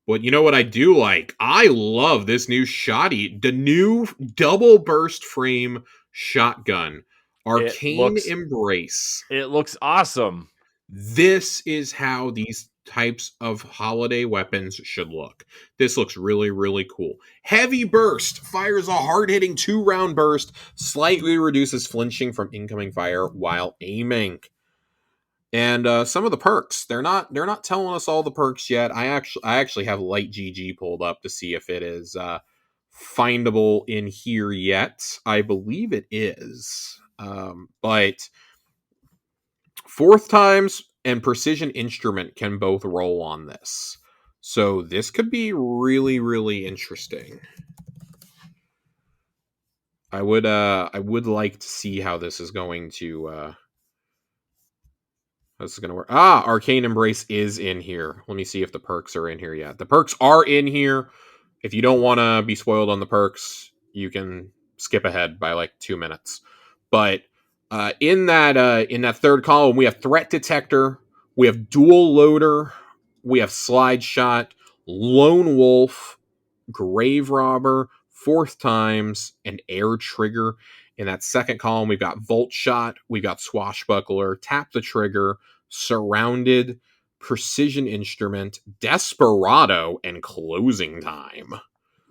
Speaker 2: But you know what I do like? I love this new Shotty, the new double burst frame shotgun. Arcane Embrace.
Speaker 1: It looks awesome.
Speaker 2: This is how these types of holiday weapons should look. This looks really, really cool. Heavy Burst fires a hard-hitting 2-round burst, slightly reduces flinching from incoming fire while aiming. And some of the perks, they're not telling us all the perks yet. I actually have Light GG pulled up to see if it is findable in here yet. I believe it is. But fourth times and Precision Instrument can both roll on this. So this could be really, really interesting. I would like to see how this is going to work. Arcane Embrace is in here. Let me see if the perks are in here yet. The perks are in here. If you don't want to be spoiled on the perks, you can skip ahead by like 2 minutes. But in that third column, we have Threat Detector, we have Dual Loader, we have Slide Shot, Lone Wolf, Grave Robber, Fourth Times, and Air Trigger. In that second column, we've got Volt Shot, we've got Swashbuckler, Tap the Trigger, Surrounded, Precision Instrument, Desperado, and Closing Time.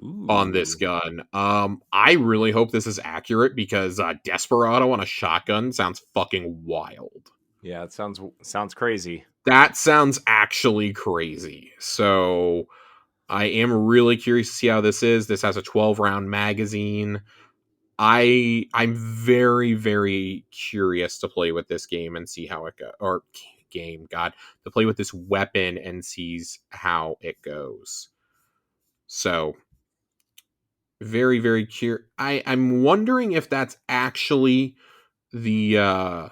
Speaker 2: Ooh. On this gun. I really hope this is accurate because Desperado on a shotgun sounds fucking wild.
Speaker 1: Yeah, it sounds crazy.
Speaker 2: That sounds actually crazy. So I am really curious to see how this is. This has a 12-round magazine. I'm very, very curious to play with this game and see how it goes. Or game, God, to play with this weapon and sees how it goes. So very, very curious. I'm wondering if that's actually the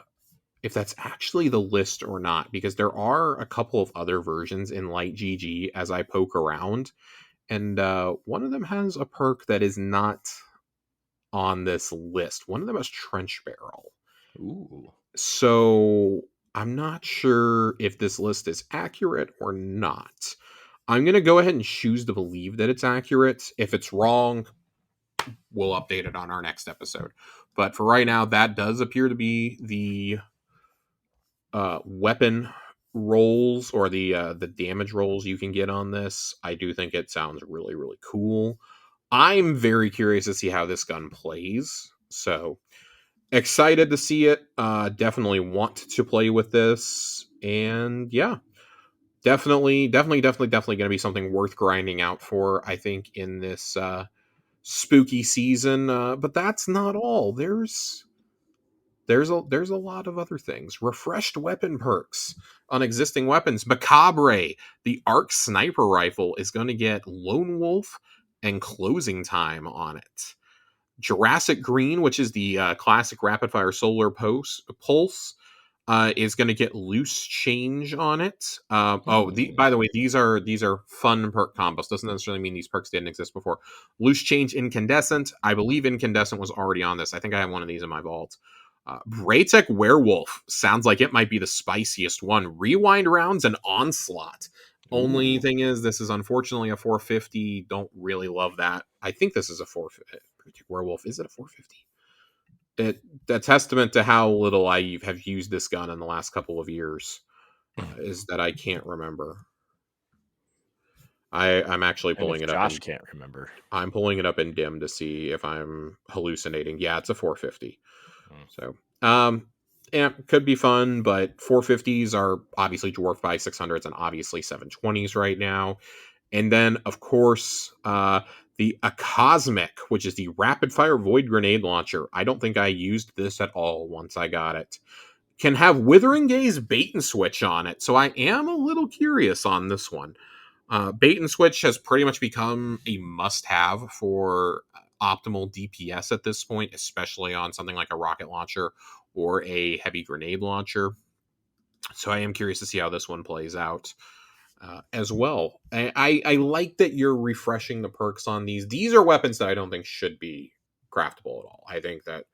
Speaker 2: list or not, because there are a couple of other versions in Light GG as I poke around, and one of them has a perk that is not on this list. One of them has Trench Barrel.
Speaker 1: Ooh.
Speaker 2: So I'm not sure if this list is accurate or not. I'm going to go ahead and choose to believe that it's accurate. If it's wrong, we'll update it on our next episode. But for right now, that does appear to be the weapon rolls or the damage rolls you can get on this. I do think it sounds really, really cool. I'm very curious to see how this gun plays. So excited to see it. Definitely want to play with this. And yeah, definitely going to be something worth grinding out for, I think, in this spooky season. But that's not all. There's a lot of other things. Refreshed weapon perks on existing weapons. Macabre, the Arc Sniper Rifle, is going to get Lone Wolf and Closing Time on it. Jurassic Green, which is the classic rapid fire solar pulse, is going to get Loose Change on it. By the way, these are fun perk combos. Doesn't necessarily mean these perks didn't exist before. Loose Change Incandescent. I believe Incandescent was already on this. I think I have one of these in my vault. Braytech Werewolf sounds like it might be the spiciest one. Rewind rounds and Onslaught. Only thing is, this is unfortunately a 450. Don't really love that. I think this is a 450. Werewolf, is it a 450? A testament to how little I have used this gun in the last couple of years is that I can't remember. I'm actually pulling it up.
Speaker 1: Josh can't remember.
Speaker 2: I'm pulling it up in dim to see if I'm hallucinating. Yeah, it's a 450. So, yeah, could be fun, but 450s are obviously dwarfed by 600s and obviously 720s right now. And then, of course, the Cosmic, which is the rapid fire void grenade launcher. I don't think I used this at all once I got it. Can have Withering Gaze bait and switch on it, so I am a little curious on this one. Bait and switch has pretty much become a must-have for optimal DPS at this point, especially on something like a rocket launcher or a heavy grenade launcher. So I am curious to see how this one plays out as well. I like that you're refreshing the perks on these. These are weapons that I don't think should be craftable at all. I think that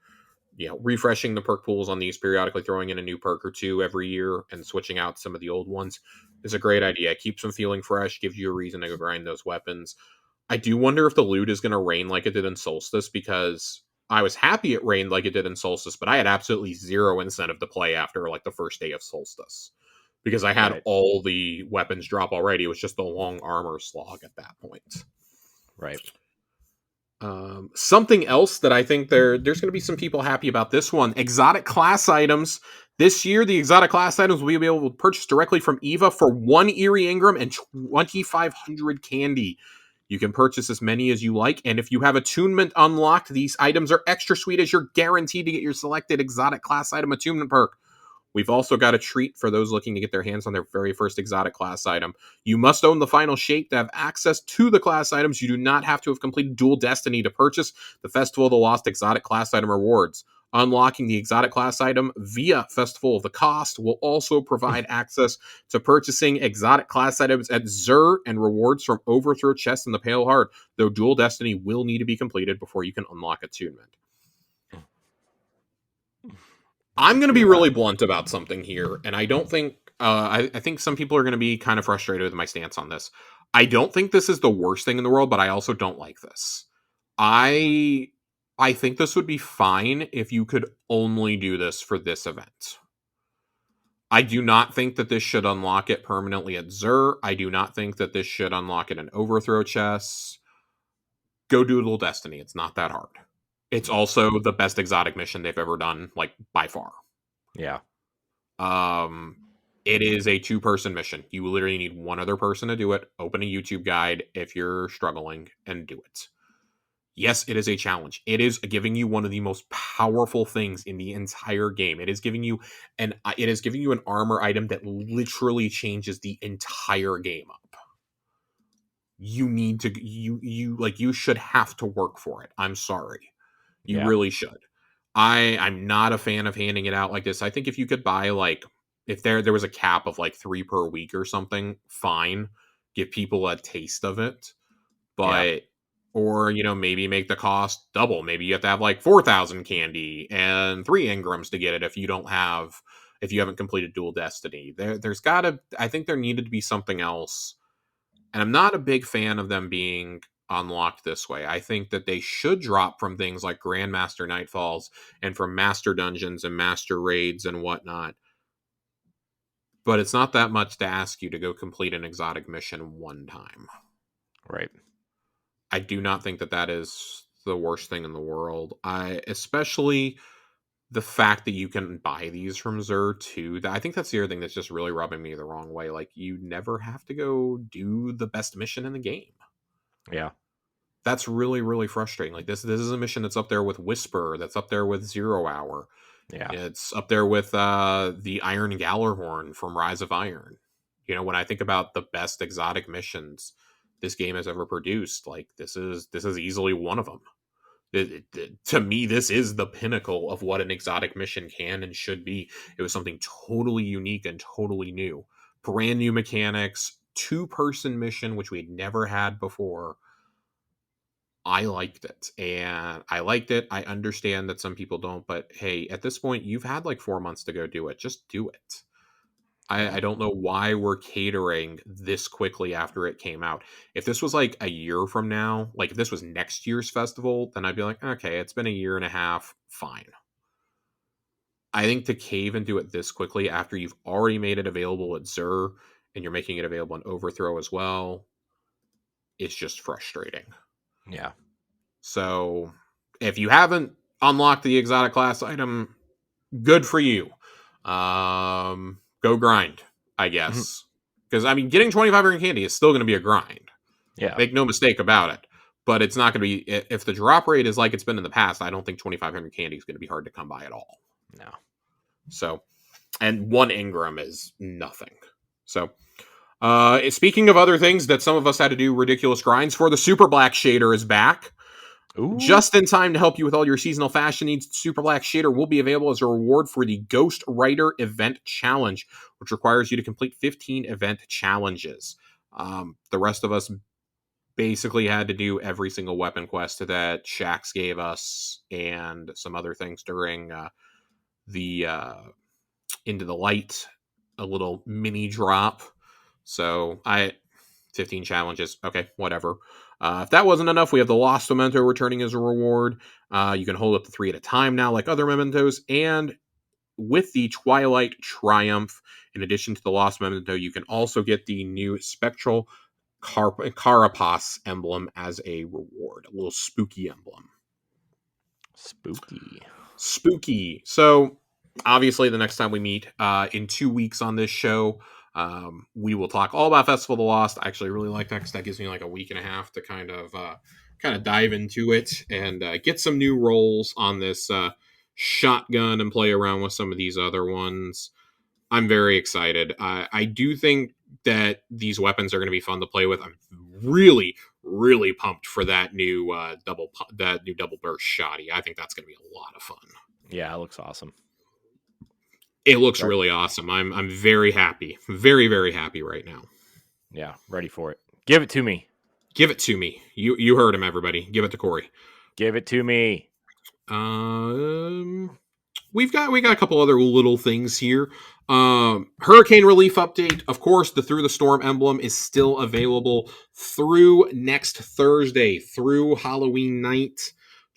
Speaker 2: refreshing the perk pools on these periodically, throwing in a new perk or two every year and switching out some of the old ones is a great idea. It keeps them feeling fresh, gives you a reason to go grind those weapons. I do wonder if the loot is going to rain like it did in Solstice, because I was happy it rained like it did in Solstice, but I had absolutely zero incentive to play after like the first day of Solstice because I had all the weapons drop already. It was just a long armor slog at that point.
Speaker 1: Right.
Speaker 2: Something else that I think there's going to be some people happy about this one: exotic class items. This year, the exotic class items will be able to purchase directly from Eva for 1 Eerie Ingram and 2,500 candy. You can purchase as many as you like, and if you have attunement unlocked, these items are extra sweet as you're guaranteed to get your selected exotic class item attunement perk. We've also got a treat for those looking to get their hands on their very first exotic class item. You must own the final shape to have access to the class items. You do not have to have completed Dual Destiny to purchase the Festival of the Lost exotic class item rewards. Unlocking the exotic class item via Festival of the Cost will also provide access to purchasing exotic class items at Xur and rewards from Overthrow Chest in the Pale Heart, though Dual Destiny will need to be completed before you can unlock attunement. I'm going to be really blunt about something here, and I don't think I think some people are going to be kind of frustrated with my stance on this. I don't think this is the worst thing in the world, but I also don't like this. I think this would be fine if you could only do this for this event. I do not think that this should unlock it permanently at Xur. I do not think that this should unlock it in Overthrow Chests. Go Doodle Destiny. It's not that hard. It's also the best exotic mission they've ever done, like, by far.
Speaker 1: Yeah.
Speaker 2: It is a 2-person mission. You literally need one other person to do it. Open a YouTube guide if you're struggling and do it. Yes, it is a challenge. It is giving you one of the most powerful things in the entire game. It is giving you an armor item that literally changes the entire game up. You need to you should have to work for it. I'm sorry. You really should. I'm not a fan of handing it out like this. I think if you could buy, like, if there was a cap of like 3 per week or something, fine. Give people a taste of it. But or, maybe make the cost double. Maybe you have to have like 4,000 candy and 3 engrams to get it if you haven't completed Dual Destiny. I think there needed to be something else. And I'm not a big fan of them being unlocked this way. I think that they should drop from things like Grandmaster Nightfalls and from Master Dungeons and Master Raids and whatnot. But it's not that much to ask you to go complete an exotic mission one time.
Speaker 1: Right.
Speaker 2: I do not think that is the worst thing in the world. Especially the fact that you can buy these from Xur too. I think that's the other thing that's just really rubbing me the wrong way. Like, you never have to go do the best mission in the game.
Speaker 1: Yeah.
Speaker 2: That's really, really frustrating. Like, this is a mission that's up there with Whisper, that's up there with 0 Hour.
Speaker 1: Yeah.
Speaker 2: It's up there with the Iron Gallarhorn from Rise of Iron. When I think about the best exotic missions this game has ever produced, like, this is easily one of them. To me, this is the pinnacle of what an exotic mission can and should be. It was something totally unique and totally new. Brand new mechanics, 2-person mission, which we had never had before. I liked it, and I liked it. I understand that some people don't, but hey, at this point, you've had like 4 months to go do it. Just do it. I don't know why we're catering this quickly after it came out. If this was like a year from now, like if this was next year's festival, then I'd be like, okay, it's been a year and a half, fine. I think to cave and do it this quickly after you've already made it available at Zur and you're making it available in Overthrow as well, it's just frustrating.
Speaker 1: Yeah.
Speaker 2: So if you haven't unlocked the exotic class item, good for you. Go grind, I guess. Because, I mean, getting 2,500 candy is still going to be a grind.
Speaker 1: Yeah.
Speaker 2: Make no mistake about it. But it's not going to be, if the drop rate is like it's been in the past, I don't think 2,500 candy is going to be hard to come by at all.
Speaker 1: No.
Speaker 2: So, and 1 Ingram is nothing. So, speaking of other things that some of us had to do ridiculous grinds for, the Super Black Shader is back.
Speaker 1: Ooh.
Speaker 2: Just in time to help you with all your seasonal fashion needs, Super Black Shader will be available as a reward for the Ghost Rider Event Challenge, which requires you to complete 15 event challenges. The rest of us basically had to do every single weapon quest that Shax gave us and some other things during the Into the Light, a little mini drop. So 15 challenges. Okay, whatever. If that wasn't enough, we have the Lost Memento returning as a reward. You can hold up to 3 at a time now, like other mementos. And with the Twilight Triumph, in addition to the Lost Memento, you can also get the new Spectral Carapace emblem as a reward. A little spooky emblem. Spooky. So, obviously, the next time we meet in 2 weeks on this show, we will talk all about Festival of the Lost. I actually really like that because that gives me like a week and a half to kind of dive into it and get some new roles on this shotgun and play around with some of these other ones. I'm very excited. I do think that these weapons are going to be fun to play with. I'm really, really pumped for that new double burst Shotty. I think that's going to be a lot of fun.
Speaker 1: Yeah, it looks awesome.
Speaker 2: It looks really awesome. I'm very happy. Very, very happy right now.
Speaker 1: Yeah, ready for it. Give it to me.
Speaker 2: Give it to me. You heard him, everybody. Give it to Corey.
Speaker 1: Give it to me.
Speaker 2: We've got a couple other little things here. Hurricane relief update. Of course, the Through the Storm emblem is still available through next Thursday, through Halloween night.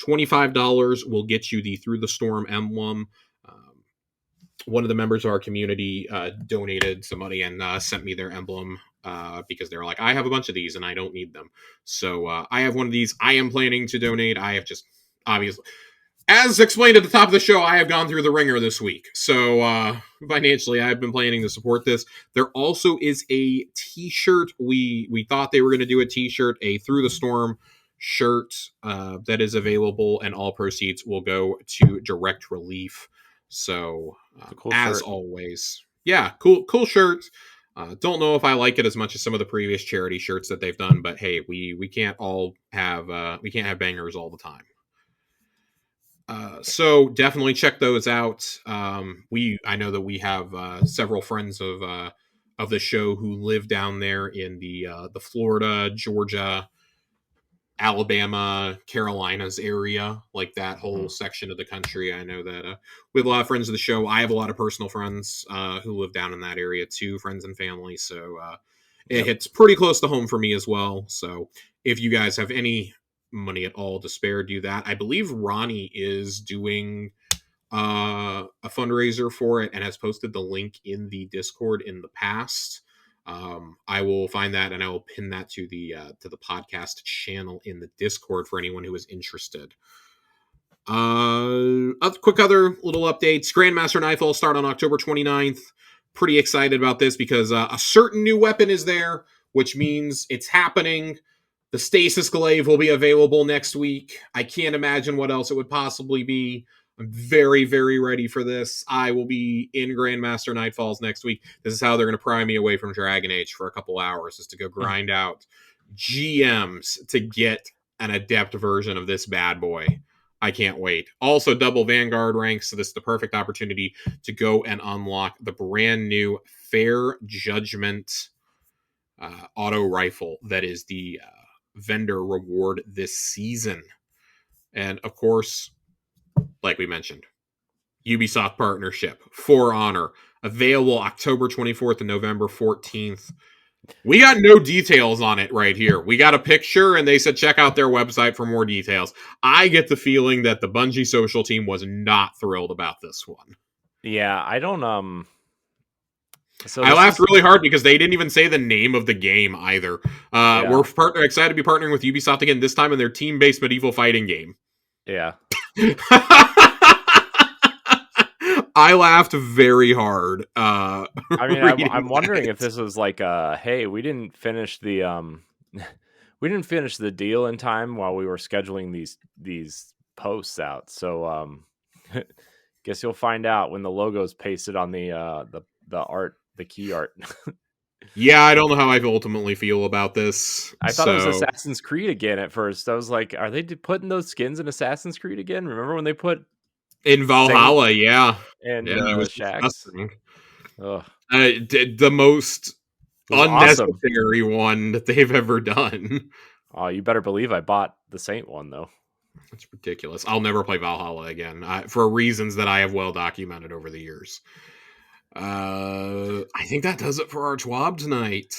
Speaker 2: $25 will get you the Through the Storm emblem. One of the members of our community donated some money and sent me their emblem because they're like, I have a bunch of these and I don't need them. So I have one of these. I am planning to donate. I have just, obviously, as explained at the top of the show, I have gone through the ringer this week. So financially, I've been planning to support this. There also is a t-shirt. We thought they were going to do a t-shirt, a Through the Storm shirt that is available, and all proceeds will go to direct relief. So cool as shirt. Always, yeah, cool shirt. Don't know if I like it as much as some of the previous charity shirts that they've done, but hey, we can't all have bangers all the time. So definitely check those out. I know that we have several friends of the show who live down there in the Florida, Georgia, Alabama, Carolinas area, like that whole section of the country. I know that we have a lot of friends of the show. I have a lot of personal friends who live down in that area too, friends and family. So it hits pretty close to home for me as well. So if you guys have any money at all to spare, do that. I believe Ronnie is doing a fundraiser for it and has posted the link in the Discord in the past. I will find that and I will pin that to the podcast channel in the Discord for anyone who is interested. Quick other little updates. Grandmaster Nightfall start on October 29th. Pretty excited about this because a certain new weapon is there, which means it's happening. The Stasis Glaive will be available next week. I can't imagine what else it would possibly be. I'm very, very ready for this. I will be in Grandmaster Nightfalls next week. This is how they're going to pry me away from Dragon Age for a couple hours, is to go grind out GMs to get an adept version of this bad boy. I can't wait. Also, double Vanguard ranks, so this is the perfect opportunity to go and unlock the brand new Fair Judgment auto rifle that is the vendor reward this season. And of course, like we mentioned, Ubisoft partnership, For Honor, available October 24th and November 14th. We got no details on it right here. We got a picture, and they said check out their website for more details. I get the feeling that the Bungie social team was not thrilled about this one.
Speaker 1: Yeah, I don't.
Speaker 2: So I laughed really hard because they didn't even say the name of the game either. We're excited to be partnering with Ubisoft again, this time in their team-based medieval fighting game.
Speaker 1: Yeah.
Speaker 2: I laughed very hard.
Speaker 1: I mean, I'm wondering if this was like, hey, we didn't finish the we didn't finish the deal in time while we were scheduling these posts out. So guess you'll find out when the logo's pasted on the art, the key art.
Speaker 2: Yeah, I don't know how I ultimately feel about this.
Speaker 1: I thought it was Assassin's Creed again at first. I was like, are they putting those skins in Assassin's Creed again? Remember when they put
Speaker 2: in Valhalla?
Speaker 1: Saint
Speaker 2: and
Speaker 1: it was Shaxx.
Speaker 2: The most unnecessary one that they've ever done.
Speaker 1: Oh, you better believe I bought the Saint one though.
Speaker 2: That's ridiculous. I'll never play Valhalla again for reasons that I have well documented over the years. I think that does it for our Schwab tonight.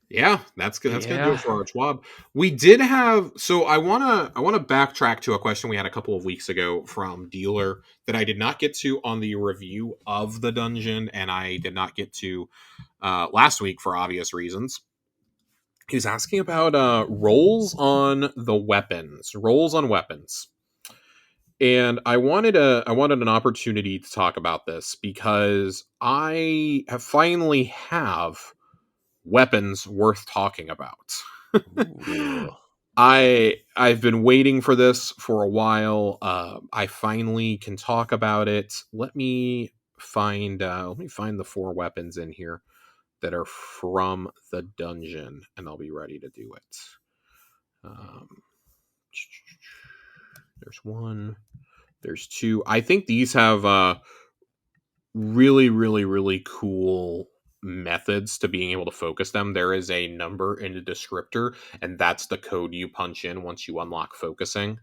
Speaker 2: Yeah, that's gonna do it for our Schwab. We did have, so I wanna backtrack to a question we had a couple of weeks ago from Dealer that I did not get to on the review of the dungeon, and I did not get to last week for obvious reasons. He was asking about rolls on weapons. And I wanted an opportunity to talk about this because I finally have weapons worth talking about. I've been waiting for this for a while. I finally can talk about it. Let me find the 4 weapons in here that are from the dungeon, and I'll be ready to do it. There's 1. There's 2. I think these have really, really, really cool methods to being able to focus them. There is a number in the descriptor, and that's the code you punch in once you unlock focusing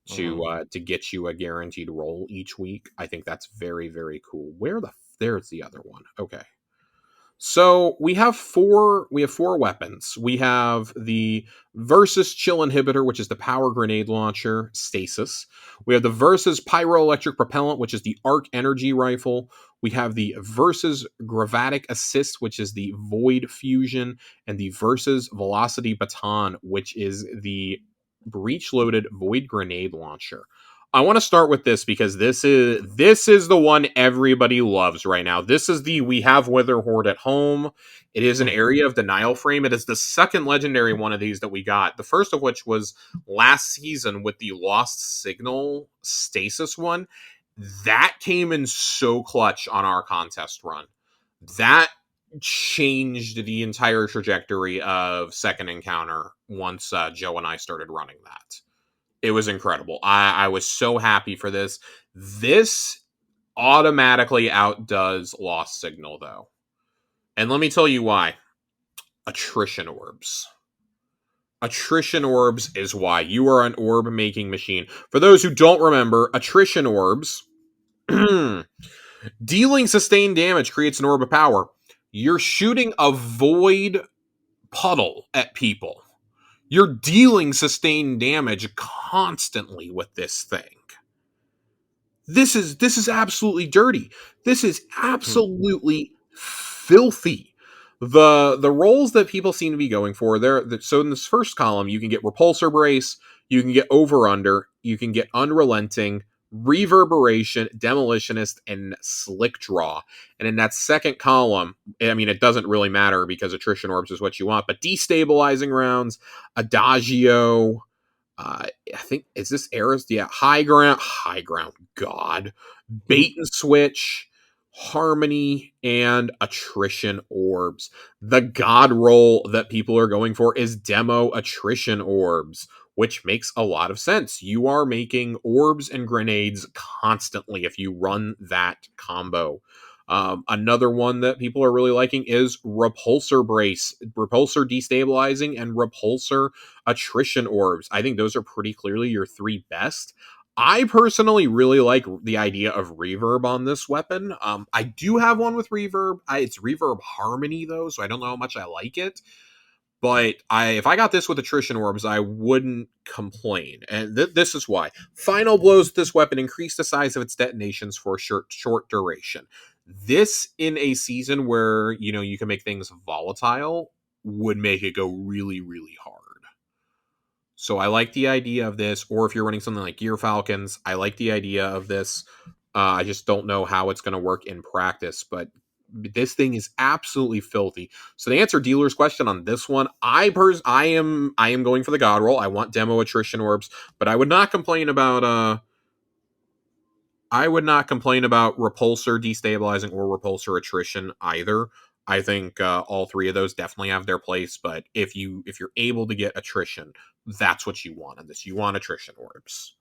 Speaker 2: to get you a guaranteed roll each week. I think that's very, very cool. There's the other one. Okay. So we have 4 weapons. We have the Versus Chill Inhibitor, which is the power grenade launcher, Stasis. We have the Versus Pyroelectric Propellant, which is the Arc Energy Rifle. We have the Versus Gravatic Assist, which is the Void Fusion, and the Versus Velocity Baton, which is the breech-loaded Void Grenade Launcher. I want to start with this because this is the one everybody loves right now. This is the We Have Witherhoard at Home. It is an Area of Denial frame. It is the second legendary one of these that we got. The first of which was last season with the Lost Signal Stasis one. That came in so clutch on our contest run. That changed the entire trajectory of Second Encounter once Joe and I started running that. It was incredible. I was so happy for this. This automatically outdoes Lost Signal, though. And let me tell you why. Attrition orbs. Attrition orbs is why. You are an orb-making machine. For those who don't remember, attrition orbs... dealing sustained damage creates an orb of power. You're shooting a void puddle at people. You're dealing sustained damage constantly with this thing. This is absolutely dirty. This is absolutely filthy. The roles that people seem to be going for, so in this first column, you can get Repulsor Brace, you can get Over-Under, you can get Unrelenting, Reverberation, Demolitionist, and Slick Draw. And in that second column, I mean, it doesn't really matter because Attrition Orbs is what you want, but Destabilizing Rounds, Adagio, I think, is this Eris? Yeah, High Ground, God. Bait and Switch, Harmony, and Attrition Orbs. The god roll that people are going for is Demo Attrition Orbs, which makes a lot of sense. You are making orbs and grenades constantly if you run that combo. Another one that people are really liking is Repulsor Brace, Repulsor Destabilizing, and Repulsor Attrition Orbs. I think those are pretty clearly your 3 best. I personally really like the idea of reverb on this weapon. I do have one with reverb. It's reverb harmony though, so I don't know how much I like it. But if I got this with attrition orbs, I wouldn't complain. And this is why. Final blows with this weapon increase the size of its detonations for a short duration. This in a season where, you can make things volatile would make it go really, really hard. So I like the idea of this, or if you're running something like Gear Falcons, I like the idea of this. I just don't know how it's going to work in practice, but this thing is absolutely filthy. So to answer Dealer's question on this one, I am going for the God roll. I want demo attrition orbs, but I would not complain about repulsor destabilizing or repulsor attrition either. I think all three of those definitely have their place, but if you're able to get attrition, that's what you want in this. You want attrition orbs.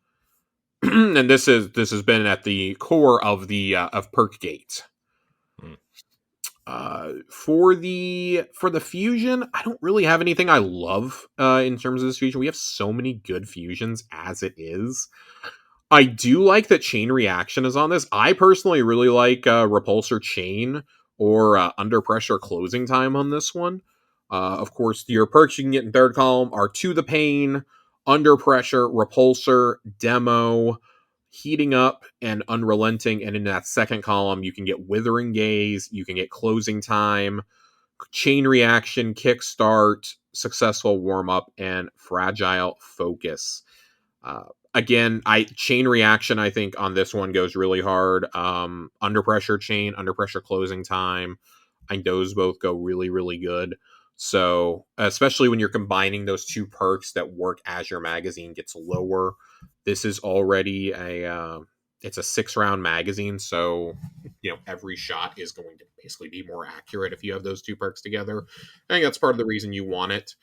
Speaker 2: And this has been at the core of the of Perkgate. For the fusion, I don't really have anything I love in terms of this fusion. We have so many good fusions as it is. I do like that chain reaction is on this. I personally really like repulsor chain or under pressure closing time on this one. Of course, your perks you can get in third column are To the Pain, Under Pressure, Repulsor, Demo, Heating Up, and Unrelenting. And in that second column, you can get Withering Gaze, you can get Closing Time, Chain Reaction, Kickstart, Successful Warm Up, and Fragile Focus. Again, chain reaction, I think, on this one goes really hard. Under pressure chain, under pressure closing time. I think those both go really, really good. So, especially when you're combining those two perks that work as your magazine gets lower. This is already it's a 6-round magazine, so every shot is going to basically be more accurate if you have those two perks together. I think that's part of the reason you want it.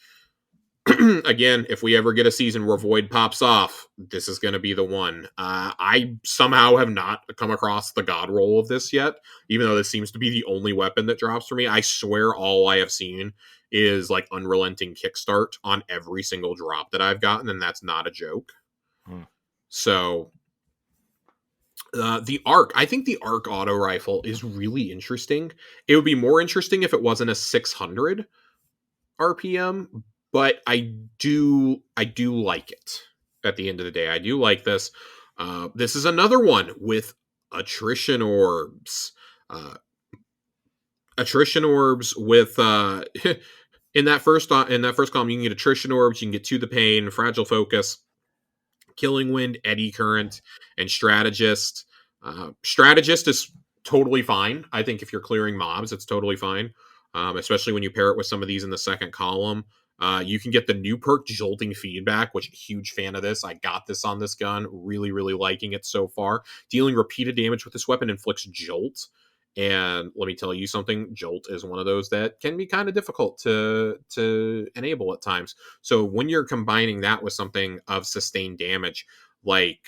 Speaker 2: Again, if we ever get a season where Void pops off, this is going to be the one. I somehow have not come across the God roll of this yet, even though this seems to be the only weapon that drops for me. I swear all I have seen is like unrelenting kickstart on every single drop that I've gotten, and that's not a joke. So the arc, I think the arc auto rifle is really interesting. It would be more interesting if it wasn't a 600 RPM, but I do like it. At the end of the day, I do like this. This is another one with attrition orbs. Attrition orbs with in that first column, you can get attrition orbs. You can get To the Pain, Fragile Focus, Killing Wind, Eddy Current, and Strategist. Strategist is totally fine. I think if you're clearing mobs, it's totally fine. Especially when you pair it with some of these in the second column. You can get the new perk Jolting Feedback, which huge fan of this. I got this on this gun. Really, really liking it so far. Dealing repeated damage with this weapon inflicts Jolt. And let me tell you something, Jolt is one of those that can be kind of difficult to enable at times. So when you're combining that with something of sustained damage, like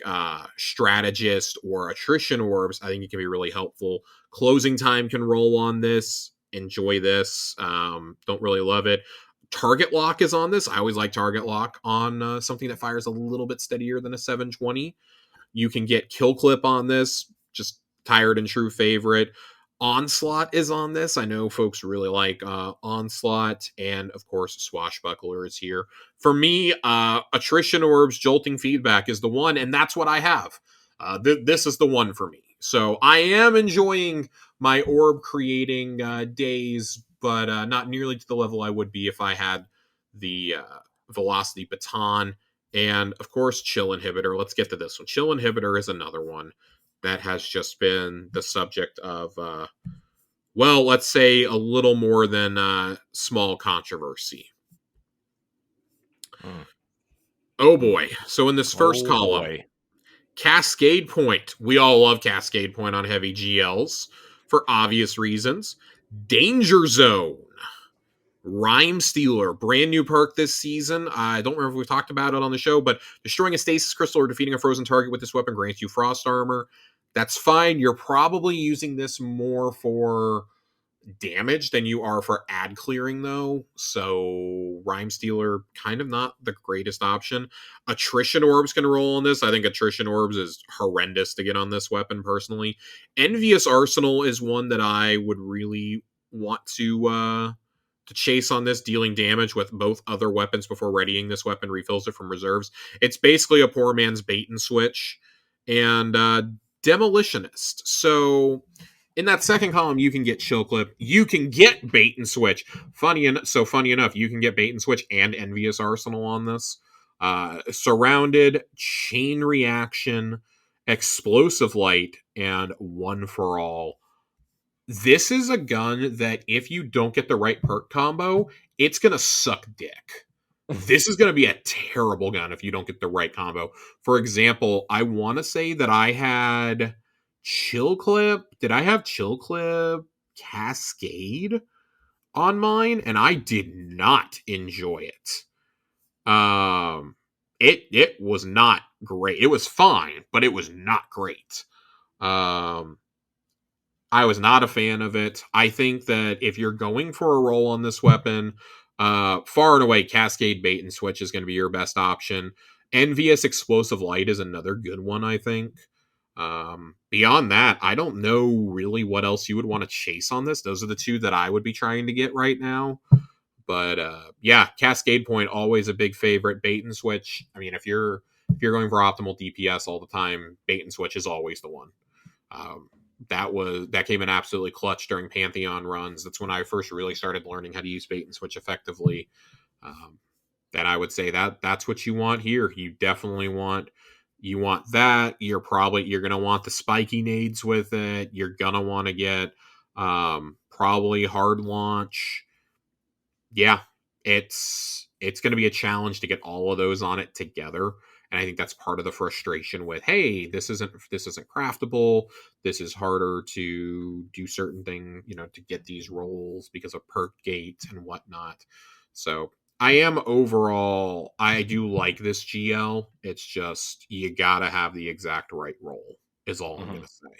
Speaker 2: Strategist or Attrition Orbs, I think it can be really helpful. Closing time can roll on this. Enjoy this. Don't really love it. Target Lock is on this. I always like Target Lock on something that fires a little bit steadier than a 720. You can get Kill Clip on this. Just tired and true favorite. Onslaught is on this. I know folks really like Onslaught, and of course Swashbuckler is here. For me, Attrition Orbs, Jolting Feedback is the one, and that's what I have. This is the one for me. So I am enjoying my orb creating days, but not nearly to the level I would be if I had the Velocity Baton. And of course, Chill Inhibitor. Let's get to this one. Chill Inhibitor is another one that has just been the subject of, let's say a little more than small controversy. Oh boy. So in this first column, Cascade Point. We all love Cascade Point on heavy GLs for obvious reasons. Danger Zone. Rhyme Stealer, brand new perk this season. I don't remember if we've talked about it on the show, but destroying a stasis crystal or defeating a frozen target with this weapon grants you frost armor. That's fine. You're probably using this more for damage than you are for ad clearing, though. So Rhyme Stealer, kind of not the greatest option. Attrition Orbs can roll on this. I think Attrition Orbs is horrendous to get on this weapon, personally. Envious Arsenal is one that I would really want to chase on this, dealing damage with both other weapons before readying this weapon refills it from reserves. It's basically a poor man's bait and switch. And Demolitionist. So in that second column, you can get Chill Clip. You can get Bait and Switch. Funny enough, you can get Bait and Switch and Envious Arsenal on this. Surrounded, Chain Reaction, Explosive Light, and One for All. This is a gun that if you don't get the right perk combo, it's going to suck dick. This is going to be a terrible gun if you don't get the right combo. For example, I want to say that I had Chill Clip. Did I have Chill Clip Cascade on mine? And I did not enjoy it. It was not great. It was fine, but it was not great. I was not a fan of it. I think that if you're going for a roll on this weapon, far and away, Cascade Bait and Switch is going to be your best option. Envious Explosive Light is another good one, I think. Beyond that, I don't know really what else you would want to chase on this. Those are the two that I would be trying to get right now. But yeah, Cascade Point, always a big favorite. Bait and Switch. I mean, if you're going for optimal DPS all the time, Bait and Switch is always the one. That came in absolutely clutch during Pantheon runs. That's when I first really started learning how to use Bait and Switch effectively. That I would say that's what you want here. You definitely want that. You're gonna want the spiky nades with it. You're gonna want to get probably hard launch. Yeah, it's going to be a challenge to get all of those on it together. And I think that's part of the frustration with, hey, this isn't craftable. This is harder to do certain thing, to get these rolls because of perk gate and whatnot. So I do like this GL. It's just, you gotta have the exact right roll is all I'm gonna say.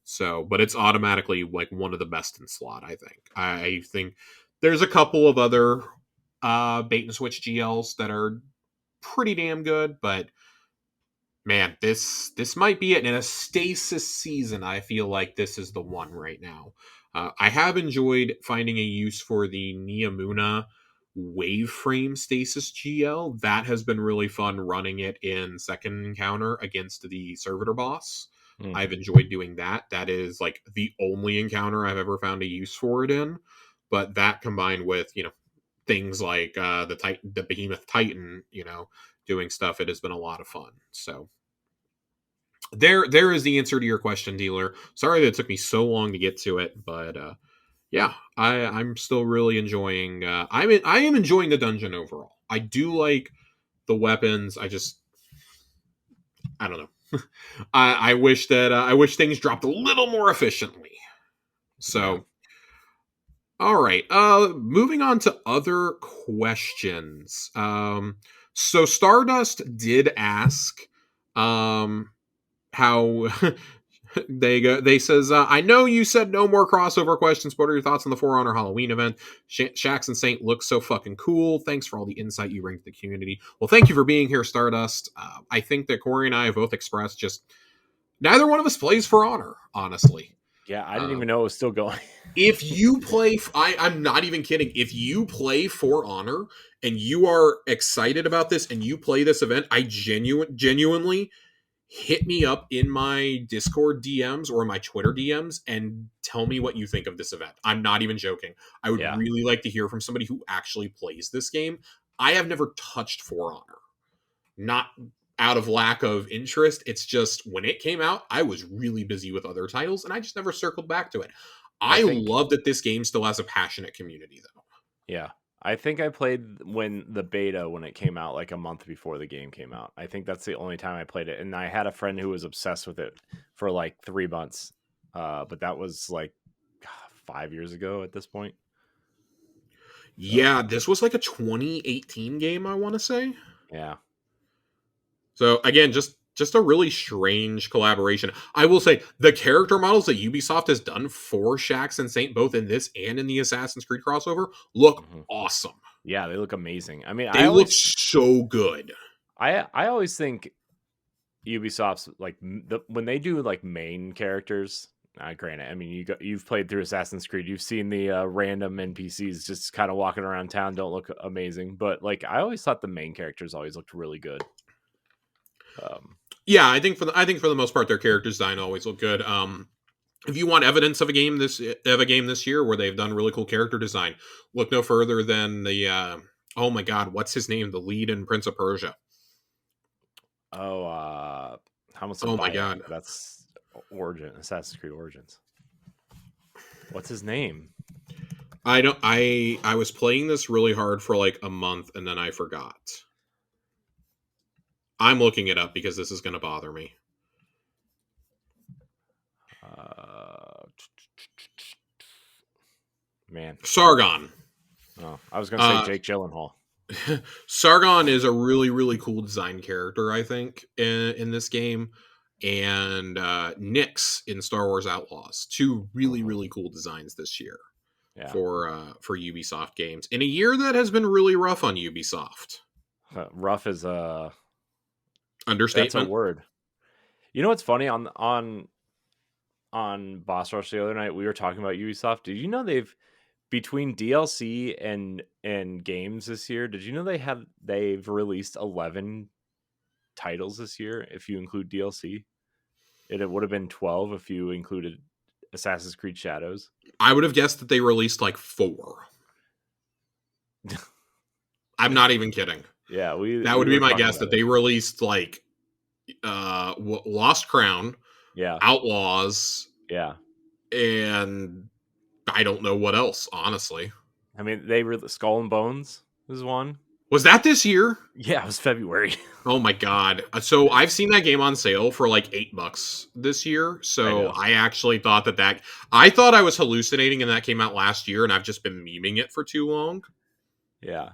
Speaker 2: So, but it's automatically like one of the best in slot, I think. I think there's a couple of other bait and switch GLs that are pretty damn good, but man, this might be it. In a stasis season, I feel like this is the one right now. I have enjoyed finding a use for the Neomuna Waveframe Stasis GL. That has been really fun running it in second encounter against the servitor boss. I've enjoyed doing that. That is like the only encounter I've ever found a use for it in. But that combined with, things like the Behemoth Titan, doing stuff, it has been a lot of fun. So there is the answer to your question, dealer. Sorry that it took me so long to get to it, but yeah, I'm still really enjoying. I am enjoying the dungeon overall. I do like the weapons. I don't know. I wish things dropped a little more efficiently. So. Yeah. All right. Moving on to other questions. So Stardust did ask, how they says, I know you said no more crossover questions, but what are your thoughts on the For Honor Halloween event? Shax and Saint look so fucking cool. Thanks for all the insight you bring to the community. Well, thank you for being here, Stardust. I think that Corey and I have both expressed just neither one of us plays For Honor, honestly.
Speaker 1: Yeah, I didn't even know it was still going.
Speaker 2: If you play, I'm not even kidding. If you play For Honor and you are excited about this and you play this event, I genuinely hit me up in my Discord DMs or my Twitter DMs and tell me what you think of this event. I'm not even joking. I would really like to hear from somebody who actually plays this game. I have never touched For Honor. Not out of lack of interest. It's just when it came out, I was really busy with other titles and I just never circled back to it. I love that this game still has a passionate community, though.
Speaker 1: Yeah. I think I played when it came out, like a month before the game came out. I think that's the only time I played it. And I had a friend who was obsessed with it for like 3 months. But that was like 5 years ago at this point.
Speaker 2: Yeah, this was like a 2018 game, I want to say.
Speaker 1: Yeah.
Speaker 2: So again, just just a really strange collaboration. I will say the character models that Ubisoft has done for Shaxx and Saint, both in this and in the Assassin's Creed crossover, look awesome.
Speaker 1: Yeah, they look amazing. I mean,
Speaker 2: they look so good.
Speaker 1: I always think Ubisoft's like when they do like main characters. Granted, I mean you've played through Assassin's Creed, you've seen the random NPCs just kind of walking around town don't look amazing, but like I always thought the main characters always looked really good.
Speaker 2: Yeah, I think for the most part their character design always look good. If you want evidence of a game this year where they've done really cool character design, look no further than the oh my god, what's his name? The lead in Prince of Persia.
Speaker 1: Oh my god, that's Assassin's Creed Origins. What's his name?
Speaker 2: I was playing this really hard for like a month and then I forgot. I'm looking it up because this is going to bother me.
Speaker 1: Man,
Speaker 2: Sargon.
Speaker 1: Oh, I was going to say Jake Gyllenhaal.
Speaker 2: Sargon is a really, really cool design character, I think, in this game. And Nyx in Star Wars Outlaws. Two really, really cool designs this year for Ubisoft games. In a year that has been really rough on Ubisoft.
Speaker 1: Rough is a
Speaker 2: understatement.
Speaker 1: That's a word. You know what's funny? On Boss Rush the other night, we were talking about Ubisoft. Did you know they've between DLC and games this year? Did you know they've released 11 titles this year if you include DLC? It would have been 12 if you included Assassin's Creed Shadows.
Speaker 2: I would have guessed that they released like 4. I'm not even kidding.
Speaker 1: Yeah,
Speaker 2: that would be my guess that they released like Lost Crown, Outlaws, and I don't know what else, honestly.
Speaker 1: I mean, they were Skull and Bones is one.
Speaker 2: Was that this year?
Speaker 1: Yeah, it was February.
Speaker 2: Oh my god. So I've seen that game on sale for like $8 this year. So I actually thought I thought I was hallucinating and that came out last year and I've just been memeing it for too long.
Speaker 1: Yeah.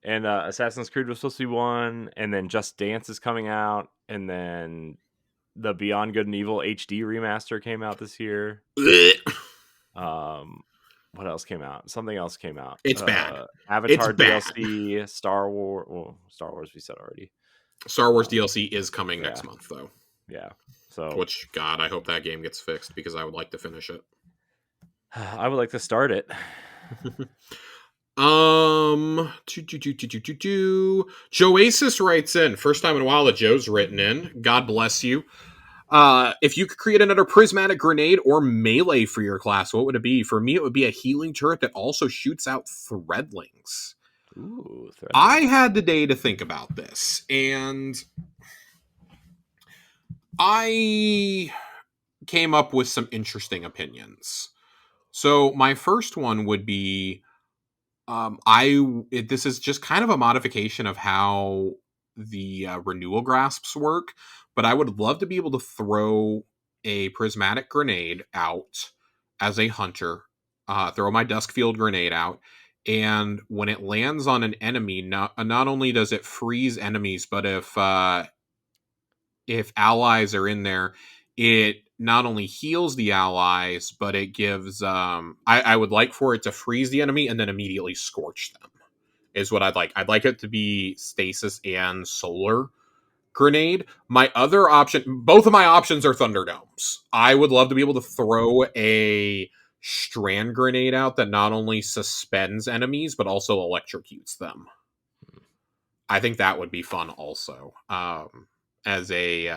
Speaker 1: And Assassin's Creed was supposed to be one, and then Just Dance is coming out, and then the Beyond Good and Evil HD remaster came out this year. What else came out? Something else came out.
Speaker 2: It's bad.
Speaker 1: Avatar DLC, Star Wars. Well, Star Wars we said already.
Speaker 2: Star Wars DLC is coming next month, though.
Speaker 1: Yeah. So,
Speaker 2: which, God, I hope that game gets fixed because I would like to finish it.
Speaker 1: I would like to start it.
Speaker 2: Joasis writes in. First time in a while that Joe's written in. God bless you. If you could create another prismatic grenade or melee for your class, what would it be? For me, it would be a healing turret that also shoots out threadlings.
Speaker 1: Ooh, threadlings.
Speaker 2: I had the day to think about this, and I came up with some interesting opinions. So my first one would be, this is just kind of a modification of how the renewal grasps work, but I would love to be able to throw a prismatic grenade out as a hunter, throw my Duskfield grenade out, and when it lands on an enemy, not only does it freeze enemies, but if allies are in there, it not only heals the allies, but it gives I would like for it to freeze the enemy and then immediately scorch them is what I'd like. I'd like it to be stasis and solar grenade. My other option, both of my options are Thunderdomes. I would love to be able to throw a strand grenade out that not only suspends enemies but also electrocutes them. I think that would be fun also. As a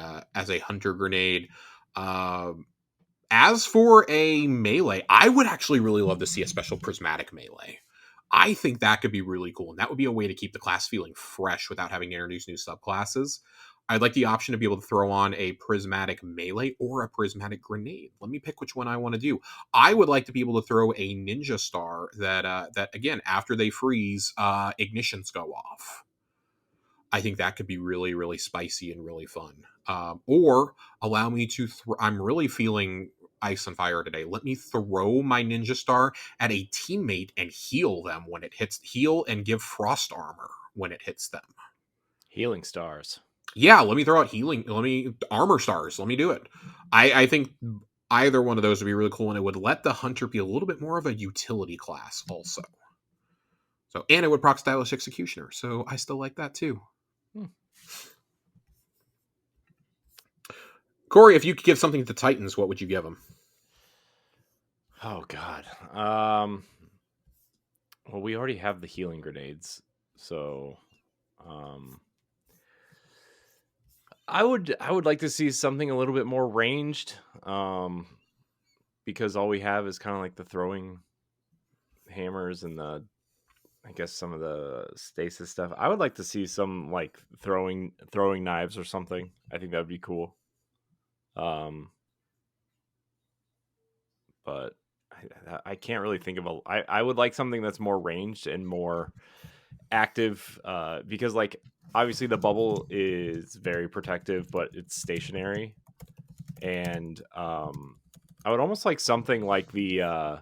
Speaker 2: hunter grenade. As for a melee, I would actually really love to see a special prismatic melee. I think that could be really cool, and that would be a way to keep the class feeling fresh without having to introduce new subclasses. I'd like the option to be able to throw on a prismatic melee or a prismatic grenade. Let me pick which one I want to do. I would like to be able to throw a ninja star that again, after they freeze, ignitions go off. I think that could be really, really spicy and really fun. Or allow me to, I'm really feeling ice and fire today. Let me throw my ninja star at a teammate and heal them when it hits, heal and give frost armor when it hits them.
Speaker 1: Healing stars.
Speaker 2: Yeah, let me throw out healing. Let me armor stars. Let me do it. I think either one of those would be really cool, and it would let the hunter be a little bit more of a utility class also. So, and it would proc stylish executioner. So I still like that too.
Speaker 1: Hmm.
Speaker 2: Corey, if you could give something to the Titans, what would you give them?
Speaker 1: Oh God. Well, we already have the healing grenades, so I would like to see something a little bit more ranged, because all we have is kind of like the throwing hammers and the, I guess, some of the stasis stuff. I would like to see some like throwing knives or something. I think that would be cool. Um, but I can't really think of a. I would like something that's more ranged and more active, because like obviously the bubble is very protective, but it's stationary, and I would almost like something like the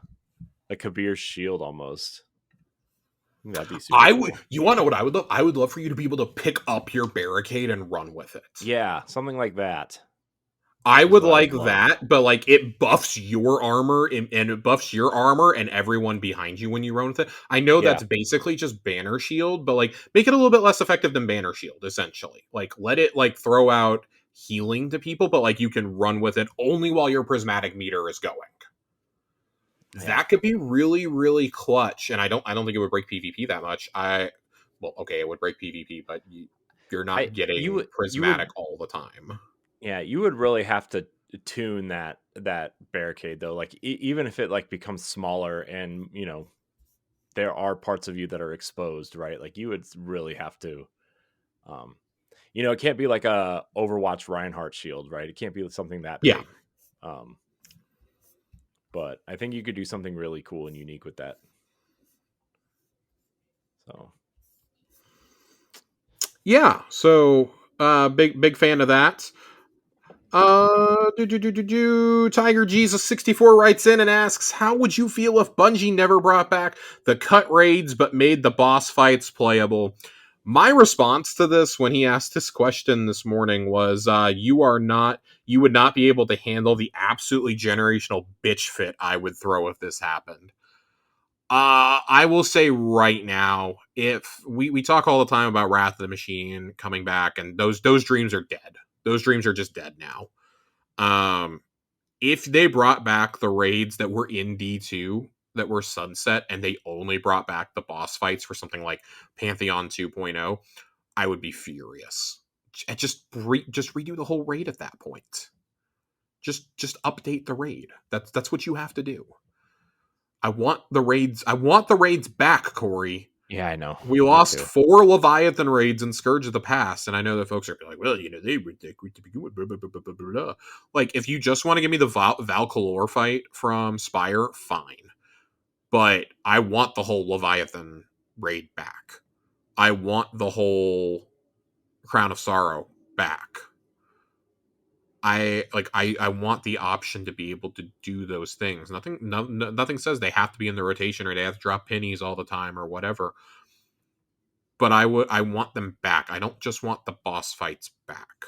Speaker 1: Kabir's shield almost. I think that'd be super
Speaker 2: I would.
Speaker 1: cool.
Speaker 2: You want to know what I would love? I would love for you to be able to pick up your barricade and run with it.
Speaker 1: Yeah, something like that
Speaker 2: I
Speaker 1: is
Speaker 2: would
Speaker 1: what I
Speaker 2: like
Speaker 1: would love.
Speaker 2: that, but like it buffs your armor and it buffs your armor and everyone behind you when you run with it. I know
Speaker 1: Yeah,
Speaker 2: that's basically just banner shield, but like make it a little bit less effective than banner shield, essentially. Like let it like throw out healing to people, but like you can run with it only while your prismatic meter is going.
Speaker 1: yeah.
Speaker 2: That could be really, really clutch. And I don't think it would break PvP that much. Well, okay, it would break PvP, but you're
Speaker 1: I
Speaker 2: not
Speaker 1: you
Speaker 2: getting
Speaker 1: would you
Speaker 2: prismatic
Speaker 1: would
Speaker 2: all the time.
Speaker 1: Yeah, you would really have to tune that barricade though. Like even if it like becomes smaller, and there are parts of you that are exposed, right? Like you would really have to, um, it can't be like a Overwatch Reinhardt shield, right? It can't be something that
Speaker 2: Yeah.
Speaker 1: big. Um, but I think you could do something really cool and unique with that. So
Speaker 2: Yeah. So big fan of that. Tiger Jesus 64 writes in and asks, how would you feel if Bungie never brought back the cut raids but made the boss fights playable? My response to this when he asked this question this morning was, you would not be able to handle the absolutely generational bitch fit I would throw if this happened. I will say right now, if we talk all the time about Wrath of the Machine coming back, and those dreams are dead. Those dreams are just dead now. Um, if they brought back the raids that were in D2 that were sunset, and they only brought back the boss fights for something like Pantheon 2.0, I would be furious. And just redo the whole raid at that point. Just update the raid. That's what you have to do. I want the raids. I want the raids back, Corey.
Speaker 1: yeah, I know.
Speaker 2: We
Speaker 1: Me
Speaker 2: lost
Speaker 1: too.
Speaker 2: 4 Leviathan raids in Scourge of the Past, and I know that folks are like, well, they were to begin with, blah, blah, blah, blah, blah, blah. Like, if you just want to give me the Valkalor fight from Spire, fine. But I want the whole Leviathan raid back. I want the whole Crown of Sorrow back. I want the option to be able to do those things. Nothing says they have to be in the rotation or they have to drop pennies all the time or whatever. But I want them back. I don't just want the boss fights back.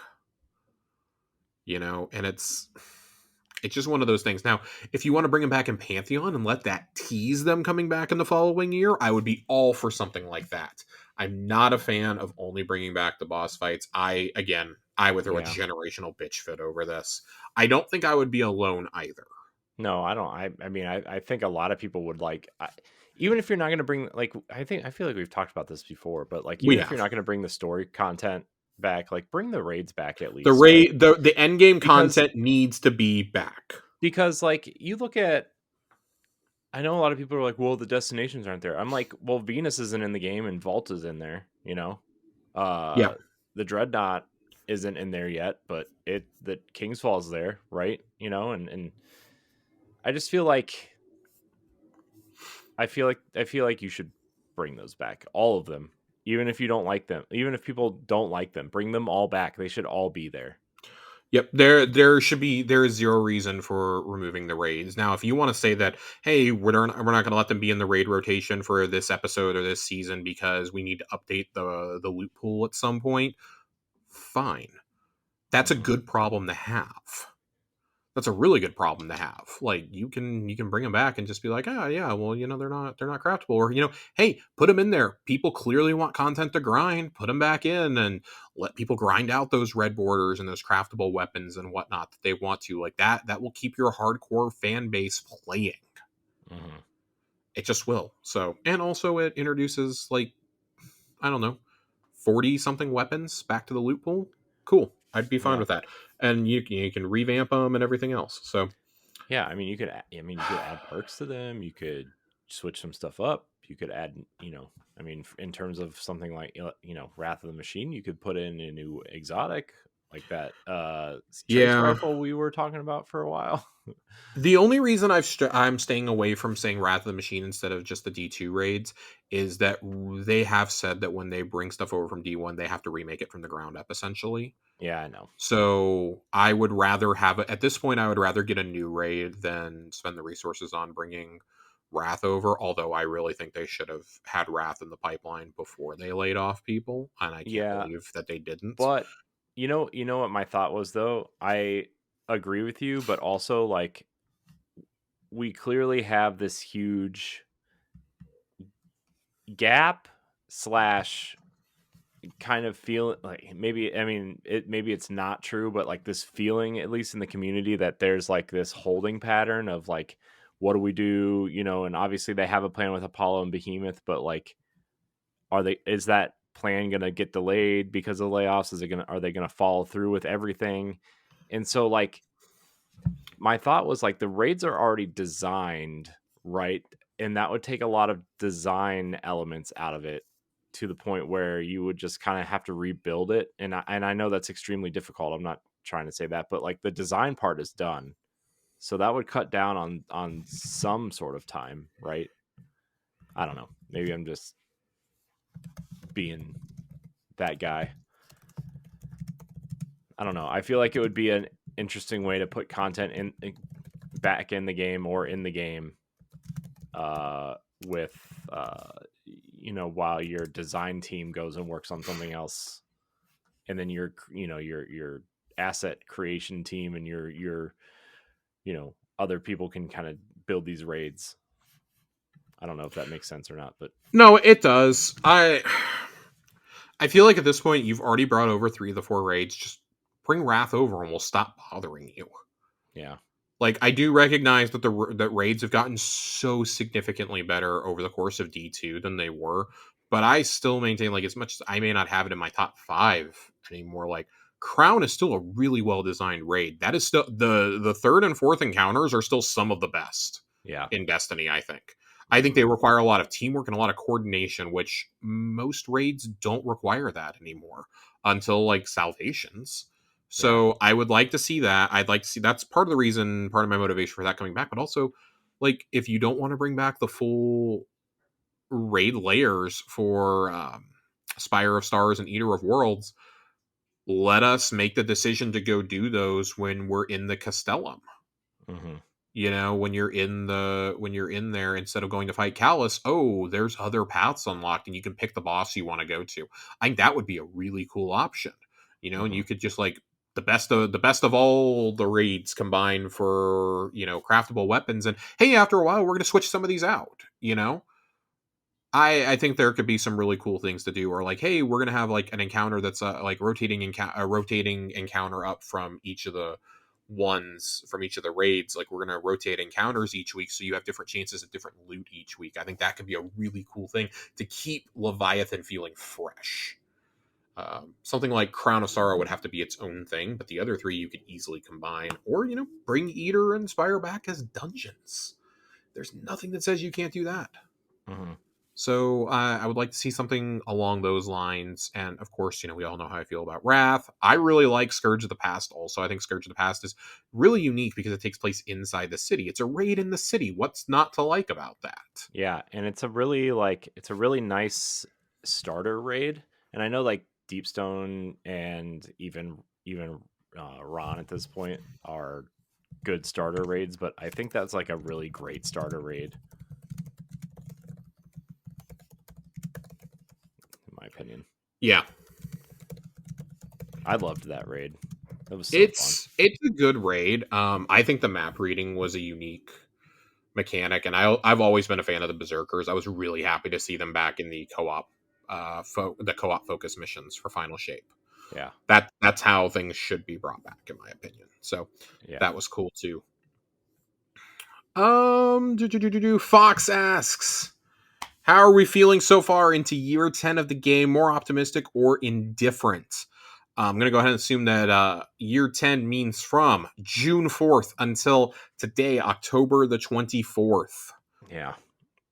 Speaker 2: And it's just one of those things. Now, if you want to bring them back in Pantheon and let that tease them coming back in the following year, I would be all for something like that. I'm not a fan of only bringing back the boss fights. I would throw a
Speaker 1: Yeah.
Speaker 2: generational bitch fit over this. I don't think I would be alone either.
Speaker 1: No, I don't. I mean, I think a lot of people would like, even if you're not going to bring, like, I feel like we've talked about this before, but like,
Speaker 2: We
Speaker 1: even if you're
Speaker 2: have
Speaker 1: not going to bring the story content back, like, bring the raids back at
Speaker 2: the
Speaker 1: least, right?
Speaker 2: raid the end game
Speaker 1: Because
Speaker 2: content needs to be back.
Speaker 1: like you look at, I know a lot of people are like, well, the destinations aren't there. I'm like, well, Venus isn't in the game and Vault is in there,
Speaker 2: Yeah.
Speaker 1: the Dreadnought isn't in there yet, but the King's Fall's there, right? And I just feel like I feel like you should bring those back, all of them, even if you don't like them, even if people don't like them, bring them all back. They should all be there.
Speaker 2: Yep, there is zero reason for removing the raids. Now, if you want to say that, hey, we're not going to let them be in the raid rotation for this episode or this season because we need to update the loot pool at some point, fine. That's a good problem to have. That's a really good problem to have. Like you can bring them back and just be like, oh yeah, well they're not craftable, or hey, put them in there. People clearly want content to grind. Put them back in and let people grind out those red borders and those craftable weapons and whatnot that they want to. Like that will keep your hardcore fan base playing.
Speaker 1: Mm-hmm.
Speaker 2: It just will. So, and also it introduces like I don't know, 40 something weapons back to the loot pool. Cool. I'd be fine with that. And you can revamp them and everything else. So
Speaker 1: yeah, I mean you could add perks to them. You could switch some stuff up. You could add, I mean, in terms of something like Wrath of the Machine, you could put in a new exotic like that trace
Speaker 2: yeah,
Speaker 1: rifle we were talking about for a while.
Speaker 2: the only reason I'm staying away from saying Wrath of the Machine instead of just the D2 raids is that they have said that when they bring stuff over from D1, they have to remake it from the ground up, essentially.
Speaker 1: Yeah, I know.
Speaker 2: So I would rather have it at this point. I would rather get a new raid than spend the resources on bringing Wrath over. Although I really think they should have had Wrath in the pipeline before they laid off people, and I can't
Speaker 1: Yeah,
Speaker 2: believe that they didn't.
Speaker 1: but you know what my thought was though? I agree with you, but also like we clearly have this huge gap slash kind of feel like maybe maybe it's not true, but like this feeling at least in the community that there's like this holding pattern of like what do we do, and obviously they have a plan with Apollo and Behemoth, but like is that plan gonna get delayed because of layoffs? Are they gonna follow through with everything? And so like my thought was like the raids are already designed right, and that would take a lot of design elements out of it to the point where you would just kind of have to rebuild it. And I know that's extremely difficult. I'm not trying to say that, but like the design part is done, so that would cut down on some sort of time, right? I don't know. Maybe I'm just being that guy. I don't know. I feel like it would be an interesting way to put content in back in the game or in the game with while your design team goes and works on something else, and then your asset creation team and your other people can kind of build these raids. I don't know if that makes sense or not, but
Speaker 2: No, it does. I feel like at this point you've already brought over 3 of the 4 raids. Just bring Wrath over and we'll stop bothering you.
Speaker 1: yeah.
Speaker 2: Like I do recognize that that raids have gotten so significantly better over the course of D2 than they were, but I still maintain like as much as I may not have it in my top 5 anymore, like Crown is still a really well designed raid. That is still the third and fourth encounters are still some of the best
Speaker 1: Yeah.
Speaker 2: in Destiny, I think. I think they require a lot of teamwork and a lot of coordination, which most raids don't require that anymore until like Salvations. So I would like to see that. I'd like to see that's part of the reason, part of my motivation for that coming back. But also, like, if you don't want to bring back the full raid layers for Spire of Stars and Eater of Worlds, let us make the decision to go do those when we're in the Castellum.
Speaker 1: Mm-hmm.
Speaker 2: When you're in there, instead of going to fight Callus, oh, there's other paths unlocked and you can pick the boss you want to go to. I think that would be a really cool option. And you could just like the best of all the raids combined for craftable weapons, and hey, after a while we're going to switch some of these out. I think there could be some really cool things to do, or like, hey, we're going to have like an encounter that's like rotating encounter up from each of the ones from each of the raids. Like we're going to rotate encounters each week, so you have different chances at different loot each week. I think that could be a really cool thing to keep Leviathan feeling fresh. Something like Crown of Sorrow would have to be its own thing, but the other 3 you could easily combine, or bring Eater and Spire back as dungeons. There's nothing that says you can't do that.
Speaker 1: Mm-hmm.
Speaker 2: So I would like to see something along those lines. And of course, we all know how I feel about Wrath. I really like Scourge of the Past also. I think Scourge of the Past is really unique because it takes place inside the city. It's a raid in the city. What's not to like about that?
Speaker 1: Yeah, and it's a really nice starter raid. And I know like Deepstone and even Ron at this point are good starter raids, but I think that's like a really great starter raid, in my opinion.
Speaker 2: Yeah.
Speaker 1: I loved that raid. It was so fun.
Speaker 2: It's a good raid. I think the map reading was a unique mechanic, and I've always been a fan of the Berserkers. I was really happy to see them back in the co-op, the co-op focus missions for Final Shape.
Speaker 1: Yeah,
Speaker 2: that's how things should be brought back, in my opinion. So
Speaker 1: yeah.
Speaker 2: that was cool too. Fox asks, how are we feeling so far into year 10 of the game? More optimistic or indifferent? I'm going to go ahead and assume that year 10 means from June 4th until today, October the 24th.
Speaker 1: Yeah.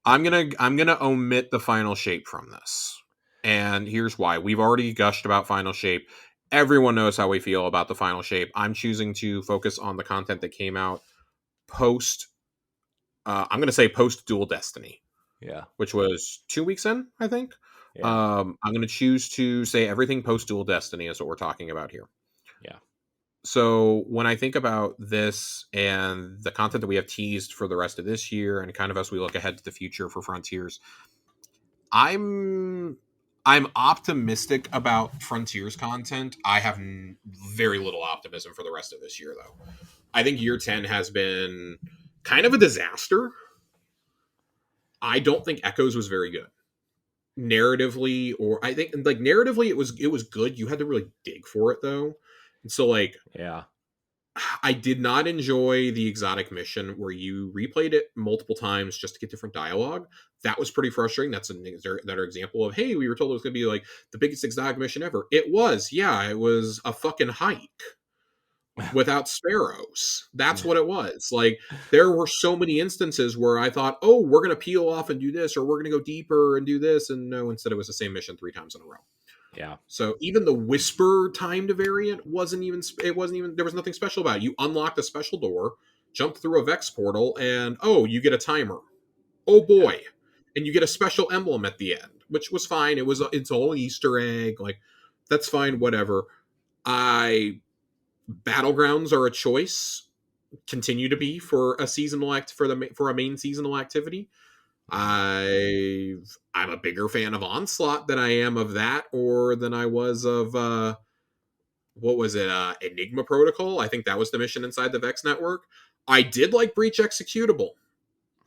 Speaker 2: I'm going to omit the Final Shape from this. And here's why. We've already gushed about Final Shape. Everyone knows how we feel about the Final Shape. I'm choosing to focus on the content that came out post I'm going to say post Dual Destiny.
Speaker 1: Yeah.
Speaker 2: Which was 2 weeks in, I think.
Speaker 1: Yeah.
Speaker 2: I'm going to choose to say everything post Dual Destiny is what we're talking about here.
Speaker 1: Yeah.
Speaker 2: So when I think about this and the content that we have teased for the rest of this year, and kind of as we look ahead to the future for Frontiers, I'm optimistic about Frontiers content. I have very little optimism for the rest of this year, though. I think year 10 has been kind of a disaster. I don't think Echoes was very good narratively, or I think like narratively it was good. You had to really dig for it though. And so like
Speaker 1: Yeah.
Speaker 2: I did not enjoy the exotic mission where you replayed it multiple times just to get different dialogue. That was pretty frustrating. That's another example of, hey, we were told it was going to be like the biggest exotic mission ever. It was. Yeah, it was a fucking hike without sparrows. That's what it was. Like there were so many instances where I thought, oh, we're going to peel off and do this, or we're going to go deeper and do this, and no, instead it was the same mission 3 times in a row.
Speaker 1: Yeah.
Speaker 2: So even the whisper timed variant wasn't even there was nothing special about it. You unlocked a special door, jumped through a Vex portal, and oh, you get a timer. Oh boy. Yeah. And you get a special emblem at the end, which was fine. It's all an Easter egg. Like that's fine, whatever. Battlegrounds are a choice, continue to be for a seasonal for a main seasonal activity. I'm a bigger fan of Onslaught than I am of that, or than I was of what was it, Enigma Protocol. I think that was the mission inside the Vex network. I did like Breach Executable,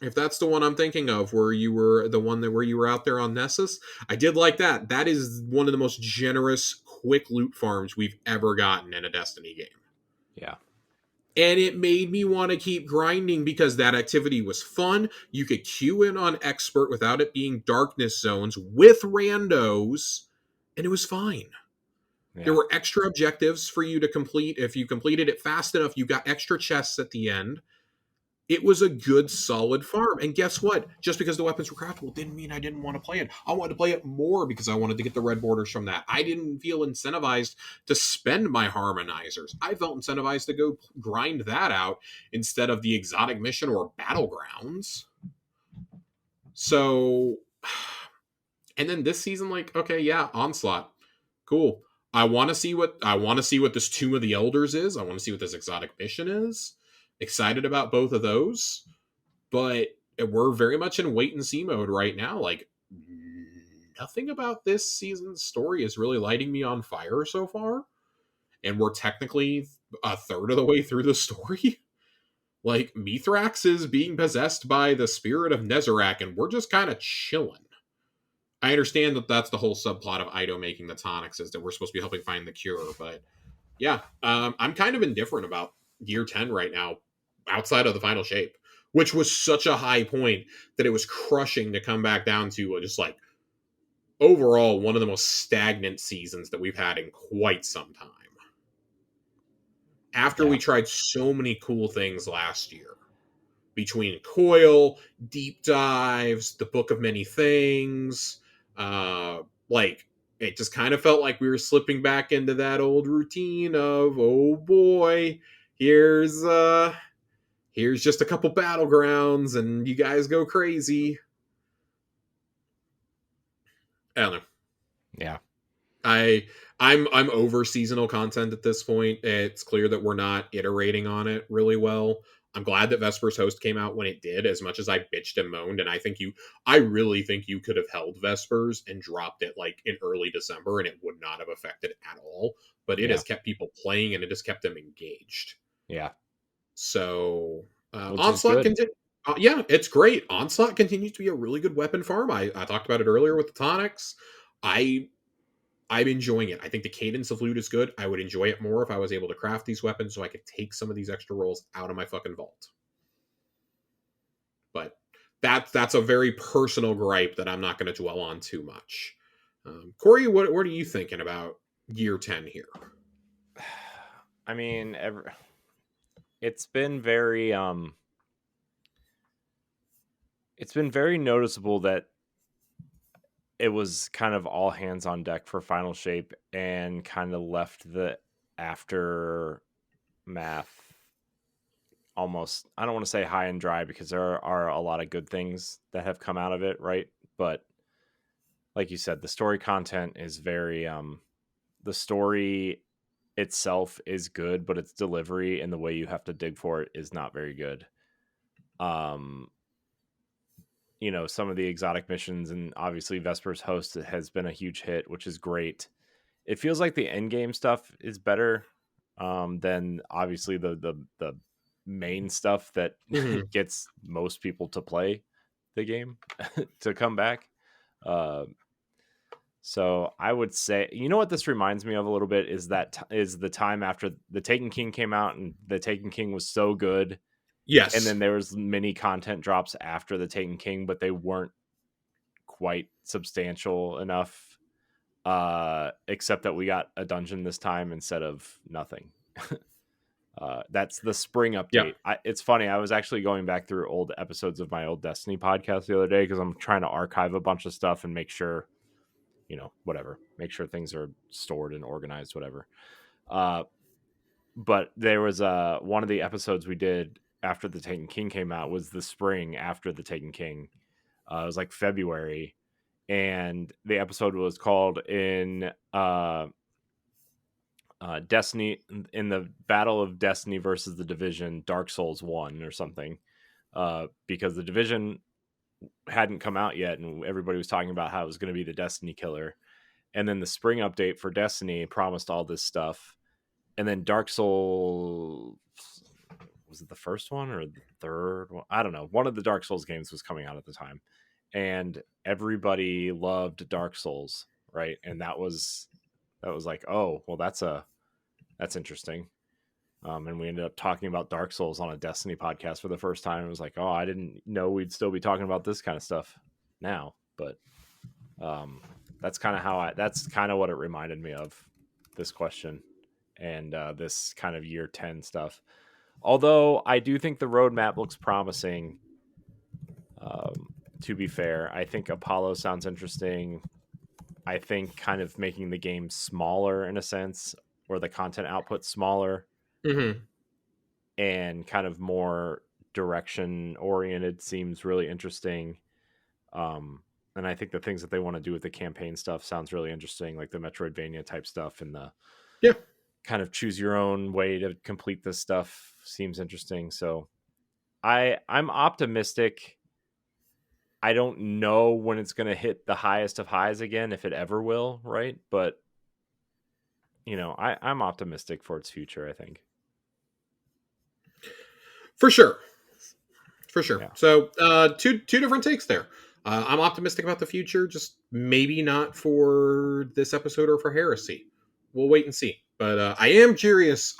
Speaker 2: if that's the one I'm thinking of, where you were the one that where you were out there on Nessus. I did like that. That is one of the most generous quick loot farms we've ever gotten in a Destiny game.
Speaker 1: Yeah.
Speaker 2: And it made me want to keep grinding because that activity was fun. You could queue in on Expert without it being darkness zones with randos, and it was fine. Yeah. There were extra objectives for you to complete. If you completed it fast enough, you got extra chests at the end. It was a good, solid farm. And guess what? Just because the weapons were craftable didn't mean I didn't want to play it. I wanted to play it more because I wanted to get the red borders from that. I didn't feel incentivized to spend my harmonizers. I felt incentivized to go grind that out instead of the exotic mission or battlegrounds. So, and then this season, like, okay, yeah, Onslaught. Cool. I want to see what this Tomb of the Elders is. I want to see what this exotic mission is. Excited about both of those, but we're very much in wait and see mode right now. Like nothing about this season's story is really lighting me on fire so far, and we're technically a third of the way through the story. Like Mithrax is being possessed by the spirit of Nezarec, and we're just kind of chilling. I understand that that's the whole subplot of Ido making the tonics, is that we're supposed to be helping find the cure, but yeah, I'm kind of indifferent about year 10 right now, outside of the Final Shape, which was such a high point that it was crushing to come back down to just like overall one of the most stagnant seasons that we've had in quite some time. After we tried so many cool things last year, between Coil, Deep Dives, the Book of Many Things, like it just kind of felt like we were slipping back into that old routine of, oh boy, here's just a couple battlegrounds and you guys go crazy. I don't know.
Speaker 1: Yeah.
Speaker 2: I'm over seasonal content at this point. It's clear that we're not iterating on it really well. I'm glad that Vesper's host came out when it did, as much as I bitched and moaned. And I really think you could have held Vespers and dropped it like in early December and it would not have affected it at all. But it
Speaker 1: Yeah.
Speaker 2: has kept people playing and it has kept them engaged.
Speaker 1: Yeah.
Speaker 2: So
Speaker 1: Which is
Speaker 2: Onslaught
Speaker 1: good.
Speaker 2: yeah, it's great. Onslaught continues to be a really good weapon farm. I talked about it earlier with the tonics. I'm enjoying it. I think the cadence of loot is good. I would enjoy it more if I was able to craft these weapons so I could take some of these extra rolls out of my fucking vault. But that's a very personal gripe that I'm not going to dwell on too much. Corey, what are you thinking about year 10 here?
Speaker 1: I mean, it's been very noticeable that it was kind of all hands on deck for Final Shape and kind of left the aftermath almost, I don't want to say high and dry because there are a lot of good things that have come out of it, right? But like you said, the story content is very the story itself is good, but its delivery and the way you have to dig for it is not very good. You know, some of the exotic missions and obviously Vesper's host has been a huge hit, which is great. It feels like the end game stuff is better than obviously the main stuff that gets most people to play the game to come back. So I would say, you know what this reminds me of a little bit is is the time after the Taken King came out and the Taken King was so good.
Speaker 2: Yes.
Speaker 1: And then there was mini content drops after the Taken King, but they weren't quite substantial enough. Except that we got a dungeon this time instead of nothing. That's the spring update.
Speaker 2: Yep.
Speaker 1: It's funny. I was actually going back through old episodes of my old Destiny podcast the other day because I'm trying to archive a bunch of stuff and make sure, you know, whatever, make sure things are stored and organized, whatever. But there was one of the episodes we did after the Taken King came out was the spring after the Taken King. It was like February, and the episode was called in Destiny, in the Battle of Destiny versus the Division, Dark Souls 1 or something, because the Division hadn't come out yet and everybody was talking about how it was going to be the Destiny killer. And then the spring update for Destiny promised all this stuff. And then Dark Souls, was it the first one or the third one? I don't know. One of the Dark Souls games was coming out at the time. And everybody loved Dark Souls, right? And that was like, oh, well, that's interesting. And we ended up talking about Dark Souls on a Destiny podcast for the first time. It was like, oh, I didn't know we'd still be talking about this kind of stuff now. But that's kind of what it reminded me of, this question and this kind of year 10 stuff. Although I do think the roadmap looks promising. To be fair, I think Apollo sounds interesting. I think kind of making the game smaller in a sense, or the content output smaller, and kind of more direction oriented seems really interesting. And I think the things that they want to do with the campaign stuff sounds really interesting, like the Metroidvania type stuff and the kind of choose your own way to complete this stuff seems interesting. So I'm optimistic. I don't know when it's going to hit the highest of highs again, if it ever will, right? But, you know, I'm optimistic for its future, I think.
Speaker 2: For sure. Yeah. So two different takes there. I'm optimistic about the future, just maybe not for this episode or for Heresy. We'll wait and see. But I am curious.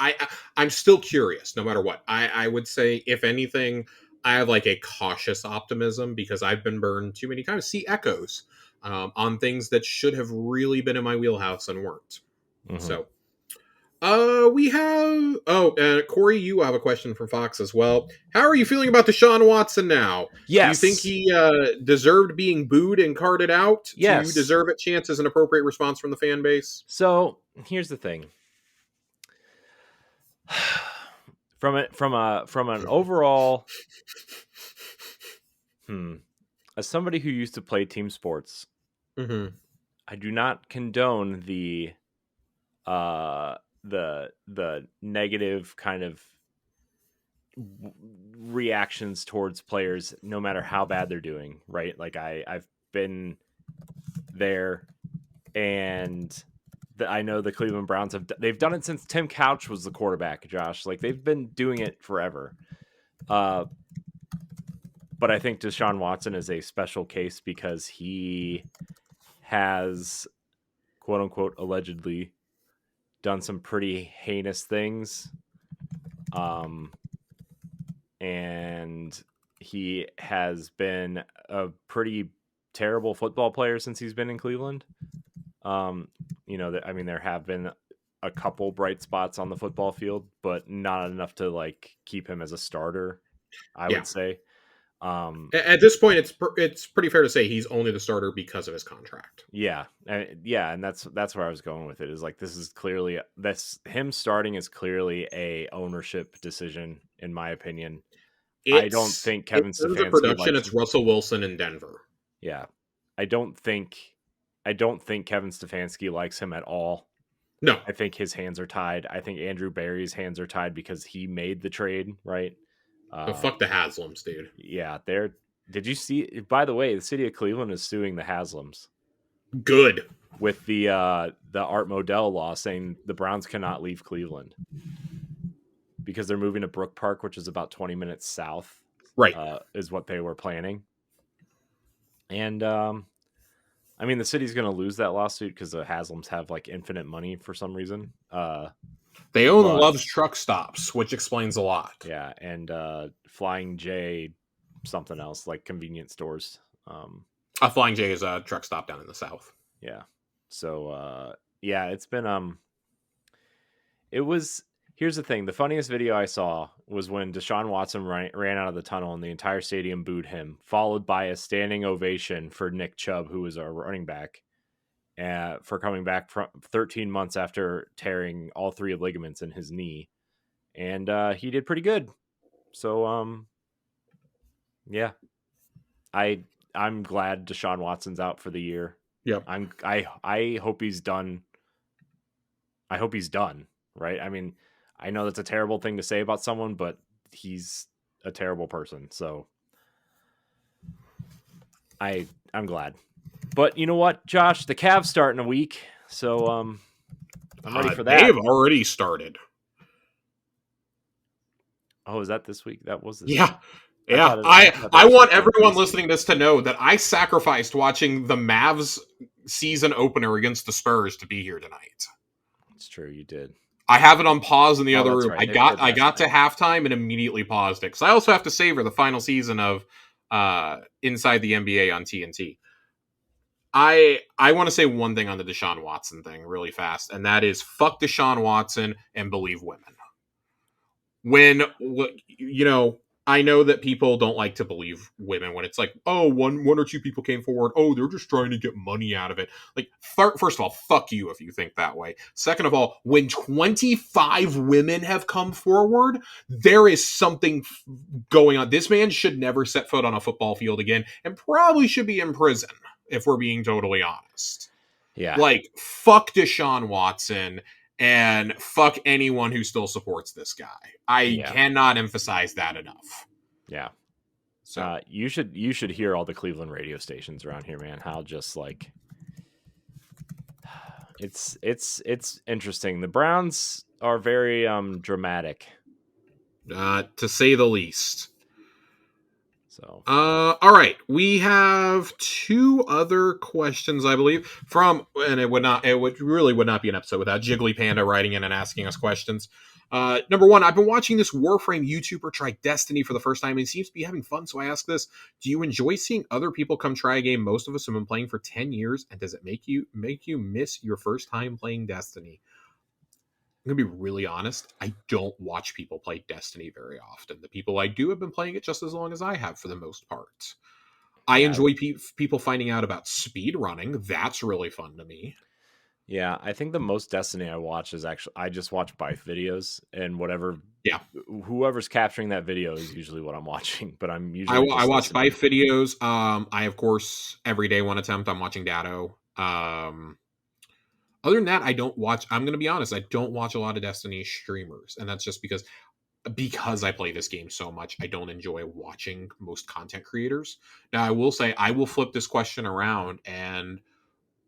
Speaker 2: I'm still curious, no matter what. I would say, if anything, I have like a cautious optimism because I've been burned too many times. See echoes on things that should have really been in my wheelhouse and weren't. Mm-hmm. So we have Corey, you have a question from Fox as well. How are you feeling about Deshaun Watson now?
Speaker 1: Yes.
Speaker 2: Do you think he deserved being booed and carted out?
Speaker 1: Yes.
Speaker 2: Do you deserve a chance as an appropriate response from the fan base?
Speaker 1: So here's the thing. From an overall as somebody who used to play team sports, I do not condone the negative kind of reactions towards players, no matter how bad they're doing, right? Like I've been there, and I know the Cleveland Browns they've done it since Tim Couch was the quarterback, Josh. Like they've been doing it forever. But I think Deshaun Watson is a special case because he has, quote unquote, allegedly done some pretty heinous things. And he has been a pretty terrible football player since he's been in Cleveland. There have been a couple bright spots on the football field, but not enough to like keep him as a starter, I would say.
Speaker 2: At this point, it's pretty fair to say he's only the starter because of his contract.
Speaker 1: Yeah, and that's where I was going with it. Is like this is clearly him starting is clearly a ownership decision, in my opinion. I don't think Kevin Stefanski
Speaker 2: production. It's Russell Wilson in Denver.
Speaker 1: Yeah, I don't think Kevin Stefanski likes him at all.
Speaker 2: No,
Speaker 1: I think his hands are tied. I think Andrew Berry's hands are tied because he made the trade, right?
Speaker 2: Fuck the Haslams, dude.
Speaker 1: Yeah, did you see? By the way, the city of Cleveland is suing the Haslams.
Speaker 2: Good.
Speaker 1: With the Art Modell law saying the Browns cannot leave Cleveland because they're moving to Brook Park, which is about 20 minutes south.
Speaker 2: Right.
Speaker 1: Is what they were planning. And the city's going to lose that lawsuit because the Haslams have like infinite money for some reason.
Speaker 2: They own Love's Truck Stops, which explains a lot.
Speaker 1: Yeah, and Flying J, something else like convenience stores.
Speaker 2: Flying J is a truck stop down in the south.
Speaker 1: Yeah. So it's been here's the thing. The funniest video I saw was when Deshaun Watson ran out of the tunnel and the entire stadium booed him, followed by a standing ovation for Nick Chubb, who was our running back, for coming back from 13 months after tearing all 3 ligaments in his knee. And he did pretty good. So, yeah. I'm glad Deshaun Watson's out for the year.
Speaker 2: Yeah.
Speaker 1: I hope he's done. I hope he's done, right? I mean, I know that's a terrible thing to say about someone, but he's a terrible person. So I'm glad. But you know what, Josh? The Cavs start in a week. So I'm ready for that.
Speaker 2: They've already started.
Speaker 1: Oh, is that this week? That was this
Speaker 2: week.
Speaker 1: Yeah.
Speaker 2: I want everyone listening to this to know that I sacrificed watching the Mavs season opener against the Spurs to be here tonight.
Speaker 1: It's true, you did.
Speaker 2: I have it on pause in the other room.
Speaker 1: Right.
Speaker 2: I got to halftime and immediately paused it because I also have to savor the final season of Inside the NBA on TNT. I want to say one thing on the Deshaun Watson thing really fast, and that is fuck Deshaun Watson and believe women. When, I know that people don't like to believe women when it's like, oh, one or two people came forward. Oh, they're just trying to get money out of it. Like, first of all, fuck you if you think that way. Second of all, when 25 women have come forward, there is something going on. This man should never set foot on a football field again and probably should be in prison, if we're being totally honest.
Speaker 1: Yeah.
Speaker 2: Like, fuck Deshaun Watson. And fuck anyone who still supports this guy. I cannot emphasize that enough.
Speaker 1: Yeah. So you should hear all the Cleveland radio stations around here, man. How just like it's interesting. The Browns are very dramatic,
Speaker 2: to say the least.
Speaker 1: So,
Speaker 2: all right, we have 2 other questions, I believe, and it would really not be an episode without Jiggly Panda writing in and asking us questions. Number 1, I've been watching this Warframe YouTuber try Destiny for the first time, and he seems to be having fun, so I ask this: do you enjoy seeing other people come try a game most of us have been playing for 10 years, and does it make you miss your first time playing Destiny? I'm going to be really honest. I don't watch people play Destiny very often. The people I do have been playing it just as long as I have for the most part. I enjoy people finding out about speed running. That's really fun to me.
Speaker 1: Yeah, I think the most Destiny I watch is I just watch Byth videos, and whoever's capturing that video is usually what I'm watching. But I'm usually
Speaker 2: I watch Byth videos. I of course every day one attempt. I'm watching Datto. Other than that, I don't watch. I'm going to be honest. I don't watch a lot of Destiny streamers, and that's just because because I play this game so much, I don't enjoy watching most content creators. Now, I will say I will flip this question around, and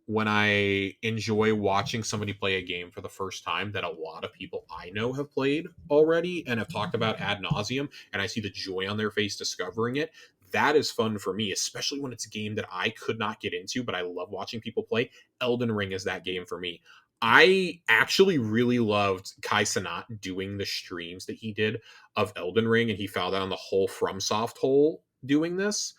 Speaker 2: when I enjoy watching somebody play a game for the first time that a lot of people I know have played already and have talked about ad nauseum, and I see the joy on their face discovering it, that is fun for me, especially when it's a game that I could not get into, but I love watching people play. Elden Ring is that game for me. I actually really loved Kai Cenat doing the streams that he did of Elden Ring, and he fell down the whole FromSoft hole doing this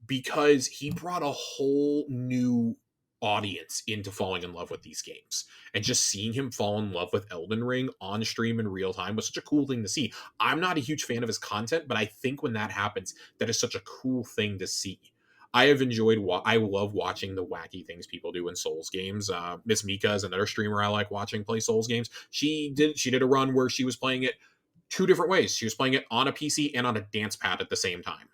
Speaker 2: because he brought a whole new audience into falling in love with these games. And just seeing him fall in love with Elden Ring on stream in real time was such a cool thing to see. I'm not a huge fan of his content, but I think when that happens, that is such a cool thing to see. I have enjoyed I love watching the wacky things people do in Souls games. Miss Mika is another streamer I like watching play Souls games. She did a run where she was playing it two different ways. She was playing it on a PC and on a dance pad at the same time.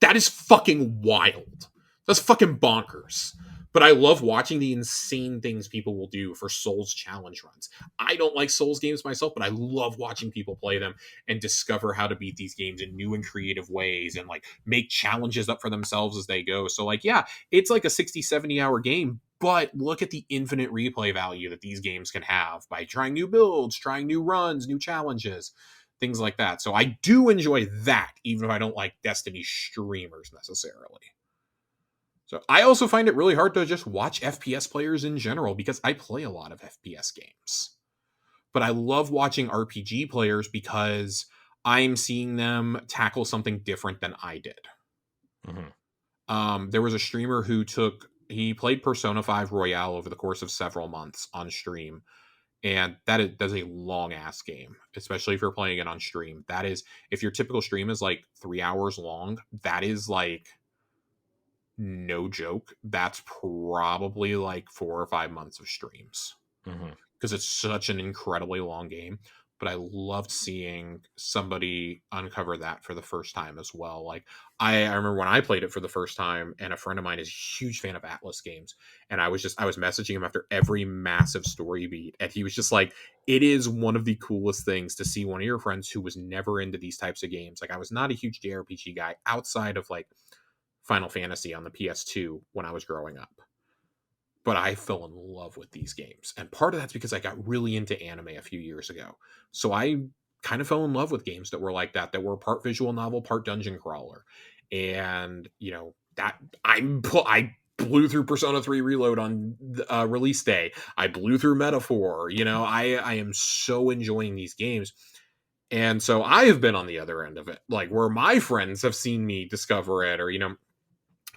Speaker 2: That is fucking wild. That's fucking bonkers. But I love watching the insane things people will do for Souls challenge runs. I don't like Souls games myself, but I love watching people play them and discover how to beat these games in new and creative ways and like make challenges up for themselves as they go. So like, yeah, it's like a 60, 70 hour game, but look at the infinite replay value that these games can have by trying new builds, trying new runs, new challenges, things like that. So I do enjoy that, even if I don't like Destiny streamers necessarily. So I also find it really hard to just watch FPS players in general because I play a lot of FPS games. But I love watching RPG players because I'm seeing them tackle something different than I did. There was a streamer who he played Persona 5 Royale over the course of several months on stream. And that's a long ass game, especially if you're playing it on stream. That is, if your typical stream is like 3 hours long, that is like, no joke, that's probably like 4 or 5 months of streams because it's such an incredibly long game. But I loved seeing somebody uncover that for the first time as well. Like I remember when I played it for the first time, and a friend of mine is a huge fan of Atlas games, and I was messaging him after every massive story beat, and he was just like, it is one of the coolest things to see one of your friends who was never into these types of games. Like I was not a huge JRPG guy outside of like Final Fantasy on the PS2 when I was growing up, but I fell in love with these games. And part of that's because I got really into anime a few years ago. So I kind of fell in love with games that were like that were part visual novel, part dungeon crawler. And, you know, that I blew through Persona 3 Reload on release day. I blew through Metaphor. You know, I am so enjoying these games. And so I have been on the other end of it, like where my friends have seen me discover it, or, you know,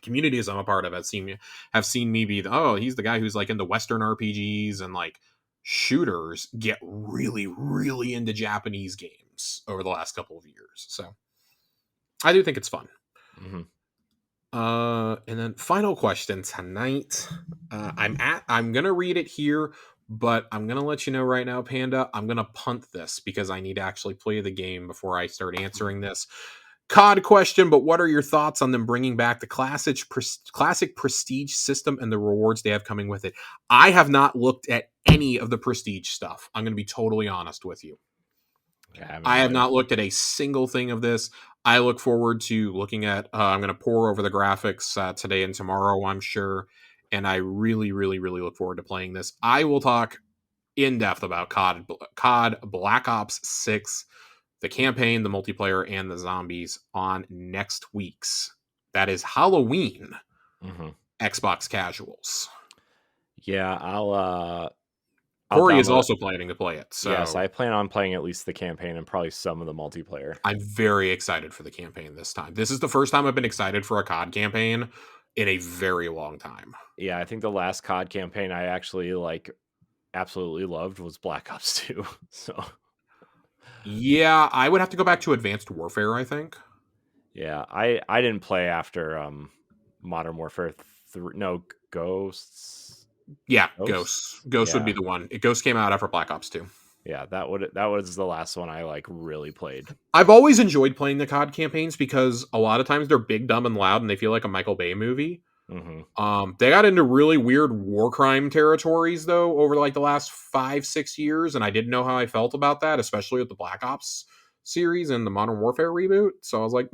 Speaker 2: communities I'm a part of have seen me be he's the guy who's like into Western RPGs and like shooters, get really, really into Japanese games over the last couple of years. So I do think it's fun. And then final question tonight. I'm gonna read it here, but I'm gonna let you know right now, Panda, I'm gonna punt this because I need to actually play the game before I start answering this. COD question, but what are your thoughts on them bringing back the classic prestige system and the rewards they have coming with it? I have not looked at any of the prestige stuff. I'm going to be totally honest with you. I have not looked at a single thing of this. I look forward to looking at, I'm going to pour over the graphics today and tomorrow, I'm sure. And I really, really, really look forward to playing this. I will talk in depth about COD Black Ops 6, the campaign, the multiplayer, and the zombies on next week's. That is Halloween Xbox Casuals.
Speaker 1: Yeah,
Speaker 2: Corey is also planning to play it. So
Speaker 1: yes, I plan on playing at least the campaign and probably some of the multiplayer.
Speaker 2: I'm very excited for the campaign this time. This is the first time I've been excited for a COD campaign in a very long time.
Speaker 1: Yeah, I think the last COD campaign I actually absolutely loved was Black Ops 2. So
Speaker 2: yeah, I would have to go back to Advanced Warfare, I think.
Speaker 1: Yeah, I didn't play after Modern Warfare 3. No, Ghosts.
Speaker 2: Yeah, Ghosts would be the one. Ghosts came out after Black Ops 2.
Speaker 1: Yeah, that was the last one I really played.
Speaker 2: I've always enjoyed playing the COD campaigns because a lot of times they're big, dumb, and loud, and they feel like a Michael Bay movie. They got into really weird war crime territories though over like the last 5-6 years, and I didn't know how I felt about that, especially with the Black Ops series in the Modern Warfare reboot. So I was like,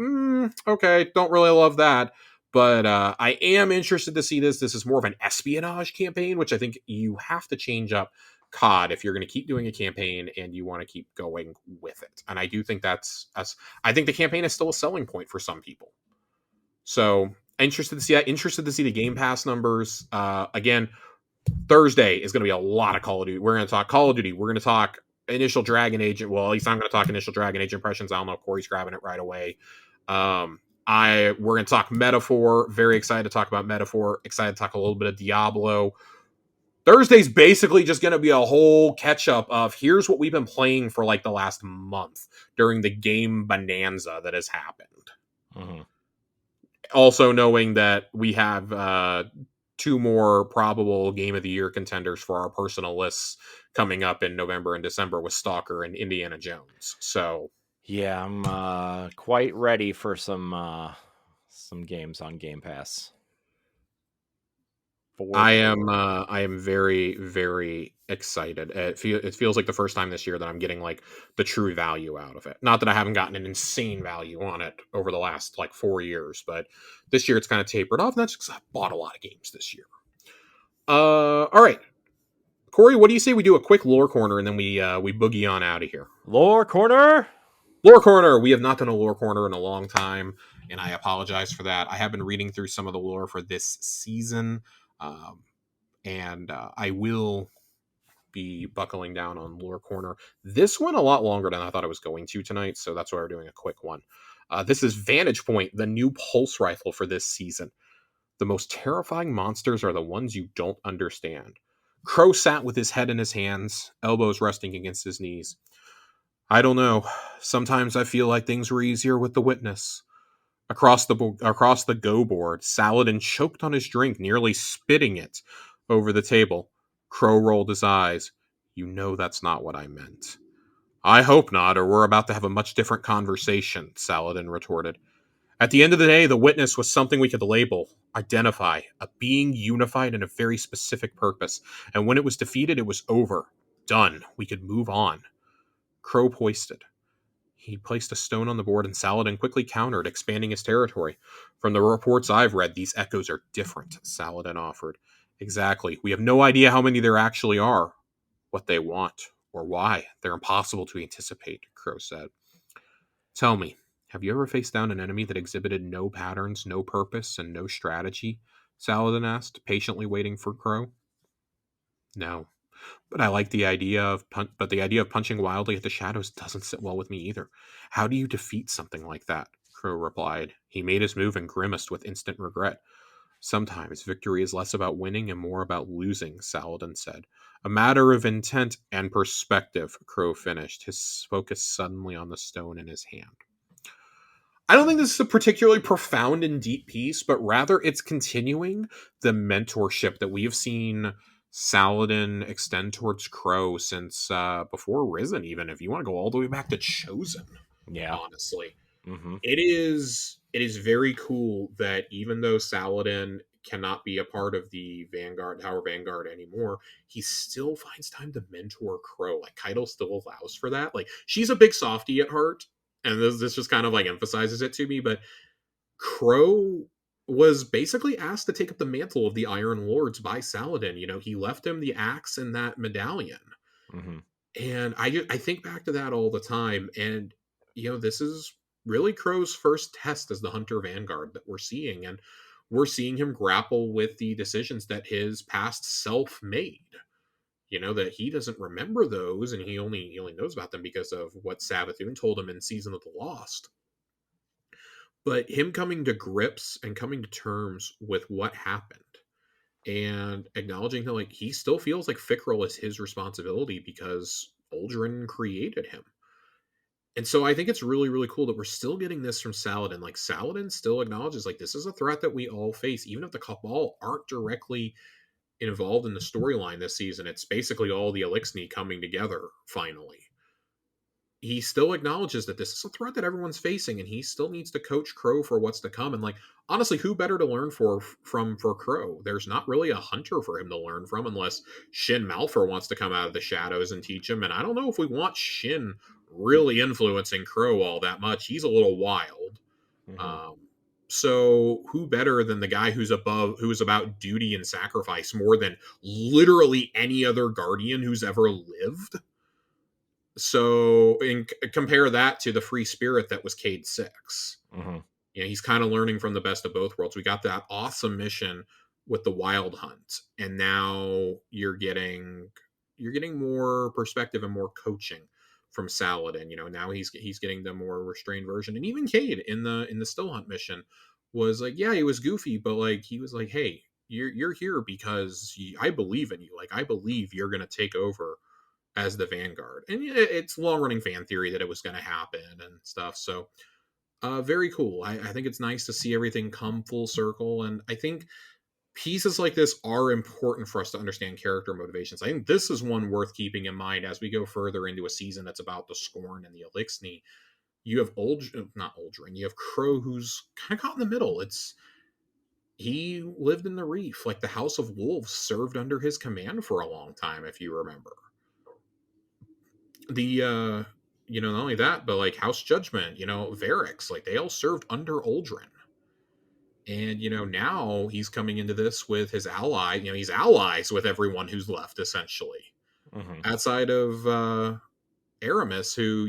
Speaker 2: okay, don't really love that. But I am interested to see this. This is more of an espionage campaign, which I think you have to change up COD if you're going to keep doing a campaign and you want to keep going with it. And I do think I think the campaign is still a selling point for some people. So interested to see that. Interested to see the Game Pass numbers. Again, Thursday is going to be a lot of Call of Duty. We're going to talk Call of Duty. We're going to talk Initial Dragon Agent. Well, at least I'm going to talk Initial Dragon Age impressions. I don't know if Corey's grabbing it right away. We're going to talk Metaphor. Very excited to talk about Metaphor. Excited to talk a little bit of Diablo. Thursday's basically just going to be a whole catch up of here's what we've been playing for like the last month during the game bonanza that has happened.
Speaker 1: Mm-hmm.
Speaker 2: Also knowing that we have 2 more probable Game of the Year contenders for our personal lists coming up in November and December with Stalker and Indiana Jones. So
Speaker 1: yeah, I'm quite ready for some games on Game Pass.
Speaker 2: I am very, very excited. It feels like the first time this year that I'm getting like the true value out of it. Not that I haven't gotten an insane value on it over the last like 4 years, but this year it's kind of tapered off. And that's because I bought a lot of games this year. All right, Corey, what do you say we do a quick lore corner and then we boogie on out of here?
Speaker 1: Lore corner.
Speaker 2: Lore corner. We have not done a lore corner in a long time, and I apologize for that. I have been reading through some of the lore for this season. And I will be buckling down on Lore Corner. This went a lot longer than I thought it was going to tonight, so that's why we're doing a quick one. This is Vantage Point, the new pulse rifle for this season. The most terrifying monsters are the ones you don't understand. Crow sat with his head in his hands, elbows resting against his knees. I don't know. Sometimes I feel like things were easier with the witness. Across the go board, Saladin choked on his drink, nearly spitting it over the table. Crow rolled his eyes. You know that's not what I meant. I hope not, or we're about to have a much different conversation, Saladin retorted. At the end of the day, the witness was something we could label, identify, a being unified in a very specific purpose. And when it was defeated, it was over. Done. We could move on. Crow hoisted. He placed a stone on the board and Saladin quickly countered, expanding his territory. From the reports I've read, these echoes are different, Saladin offered. Exactly. We have no idea how many there actually are, what they want, or why. They're impossible to anticipate, Crow said. Tell me, have you ever faced down an enemy that exhibited no patterns, no purpose, and no strategy? Saladin asked, patiently waiting for Crow. No. But I like the idea of punching wildly at the shadows doesn't sit well with me either. How do you defeat something like that? Crow replied. He made his move and grimaced with instant regret. Sometimes victory is less about winning and more about losing, Saladin said. A matter of intent and perspective, Crow finished, his focus suddenly on the stone in his hand. I don't think this is a particularly profound and deep piece, but rather it's continuing the mentorship that we have seen Saladin extend towards Crow since before Risen, even if you want to go all the way back to Chosen.
Speaker 1: Yeah,
Speaker 2: honestly,
Speaker 1: mm-hmm.
Speaker 2: It is very cool that even though Saladin cannot be a part of the Tower Vanguard anymore, he still finds time to mentor Crow. Like Keitel still allows for that. Like she's a big softie at heart, and this just kind of like emphasizes it to me. But Crow was basically asked to take up the mantle of the Iron Lords by Saladin. You know, he left him the axe and that medallion.
Speaker 1: Mm-hmm.
Speaker 2: And I think back to that all the time. And, you know, this is really Crow's first test as the Hunter Vanguard that we're seeing. And we're seeing him grapple with the decisions that his past self made. You know, that he doesn't remember those, and he only knows about them because of what Savathun told him in Season of the Lost. But him coming to grips and coming to terms with what happened and acknowledging that like he still feels like Fikril is his responsibility because Uldren created him. And so I think it's really, really cool that we're still getting this from Saladin. Like Saladin still acknowledges like this is a threat that we all face, even if the Cabal aren't directly involved in the storyline this season. It's basically all the Elixni coming together finally. He still acknowledges that this is a threat that everyone's facing, and he still needs to coach Crow for what's to come. And like, honestly, who better to learn for Crow? There's not really a hunter for him to learn from unless Shin Malphur wants to come out of the shadows and teach him. And I don't know if we want Shin really influencing Crow all that much. He's a little wild.
Speaker 1: Mm-hmm.
Speaker 2: Um, so who better than the guy who's about duty and sacrifice more than literally any other Guardian who's ever lived? So compare that to the free spirit that was Cade 6.
Speaker 1: Mm-hmm.
Speaker 2: You know, he's kind of learning from the best of both worlds. We got that awesome mission with the Wild Hunt, and now you're getting more perspective and more coaching from Saladin. You know, now he's getting the more restrained version. And even Cade in the Still Hunt mission was like, yeah, he was goofy, but like he was like, hey, you're here because I believe in you. Like I believe you're gonna take over as the Vanguard. And it's long running fan theory that it was going to happen and stuff. So very cool. I think it's nice to see everything come full circle. And I think pieces like this are important for us to understand character motivations. I think this is one worth keeping in mind as we go further into a season that's about the Scorn and the Elixni. You have not Uldren, you have Crow, who's kind of caught in the middle. He lived in the Reef. Like the House of Wolves served under his command for a long time, if you remember. The not only that, but like House Judgment, Varix, like they all served under Uldren. And now he's coming into this with his ally. He's allies with everyone who's left, essentially.
Speaker 1: Mm-hmm.
Speaker 2: Outside of Aramis, who,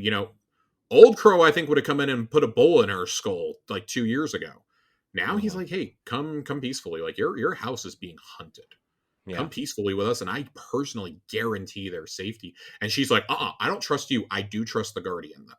Speaker 2: Old Crow, I think, would have come in and put a bullet in her skull like 2 years ago. Now he's
Speaker 1: Mm-hmm.
Speaker 2: like, hey, come peacefully. Like your house is being hunted.
Speaker 1: Yeah.
Speaker 2: Come peacefully with us, and I personally guarantee their safety. And she's like, I don't trust you. I do trust the Guardian, though.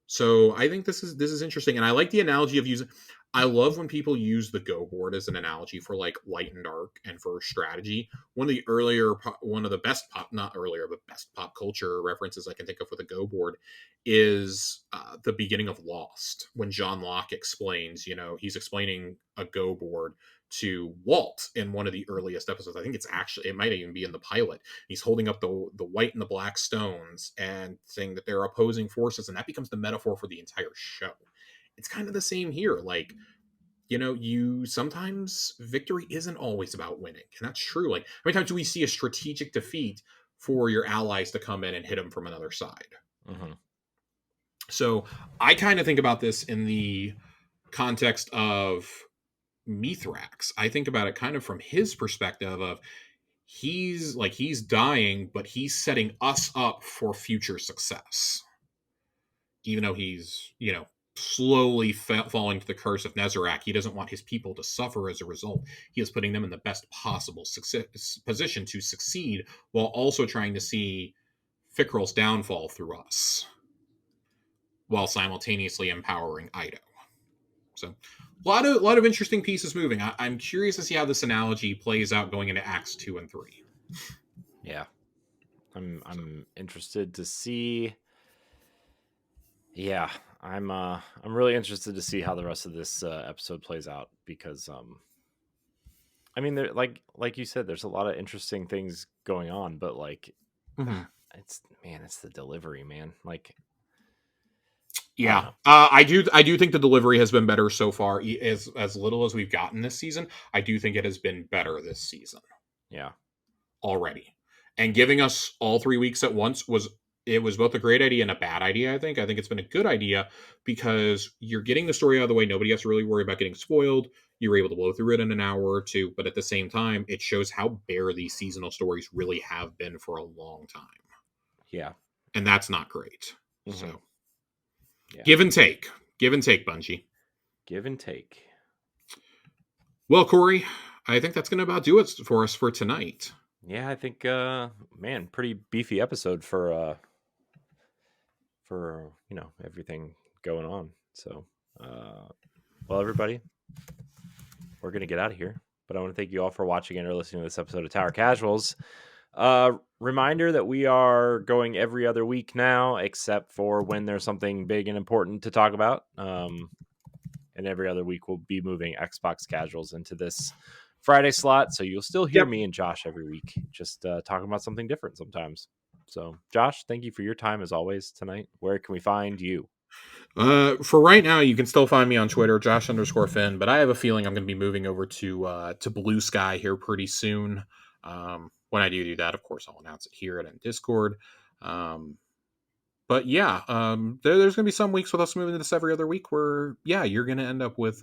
Speaker 2: So I think this is interesting, and I like the analogy of using. I love when people use the Go board as an analogy for like light and dark and for strategy. One of the best pop, not earlier, but best pop culture references I can think of with a Go board is the beginning of Lost, when John Locke explains. He's explaining a Go board to Walt in one of the earliest episodes. I think it might even be in the pilot. He's holding up the white and the black stones and saying that they're opposing forces, and that becomes the metaphor for the entire show. It's kind of the same here. Like, you sometimes victory isn't always about winning, and that's true. Like, how many times do we see a strategic defeat for your allies to come in and hit them from another side?
Speaker 1: Mm-hmm.
Speaker 2: So I kind of think about this in the context of Mithrax. I think about it kind of from his perspective of he's dying, but he's setting us up for future success. Even though he's, slowly falling to the curse of Nezarec, he doesn't want his people to suffer as a result. He is putting them in the best possible position to succeed while also trying to see Fikrul's downfall through us, while simultaneously empowering Ido. So a lot of interesting pieces moving. I'm curious to see how this analogy plays out going into Acts 2 and 3.
Speaker 1: Yeah. I'm interested to see. Yeah, I'm really interested to see how the rest of this episode plays out, because I mean, there, like you said, there's a lot of interesting things going on, but like it's the delivery, man. Like,
Speaker 2: yeah, I do think the delivery has been better so far. As little as we've gotten this season, I do think it has been better this season.
Speaker 1: Yeah,
Speaker 2: already, and giving us all 3 weeks at once was both a great idea and a bad idea. I think it's been a good idea because you're getting the story out of the way. Nobody has to really worry about getting spoiled. You were able to blow through it in an hour or two, but at the same time, it shows how bare these seasonal stories really have been for a long time.
Speaker 1: Yeah,
Speaker 2: and that's not great.
Speaker 1: Mm-hmm.
Speaker 2: So,
Speaker 1: yeah.
Speaker 2: Give and take, Bungie.
Speaker 1: Give and take.
Speaker 2: Well, Corey, I think that's going to about do it for us for tonight.
Speaker 1: Yeah, I think, man, pretty beefy episode for everything going on. So, well, everybody, we're going to get out of here, but I want to thank you all for watching and or listening to this episode of Tower Casuals. Reminder that we are going every other week now, except for when there's something big and important to talk about. And every other week we'll be moving Xbox Casuals into this Friday slot, so you'll still hear me and Josh every week, just talking about something different sometimes. So, Josh, thank you for your time as always tonight. Where can we find you?
Speaker 2: For right now, you can still find me on Twitter, Josh_Finn, but I have a feeling I'm going to be moving over to Blue Sky here pretty soon. When I do that, of course, I'll announce it here and in Discord. But yeah, there's going to be some weeks with us moving to this every other week where, yeah, you're going to end up with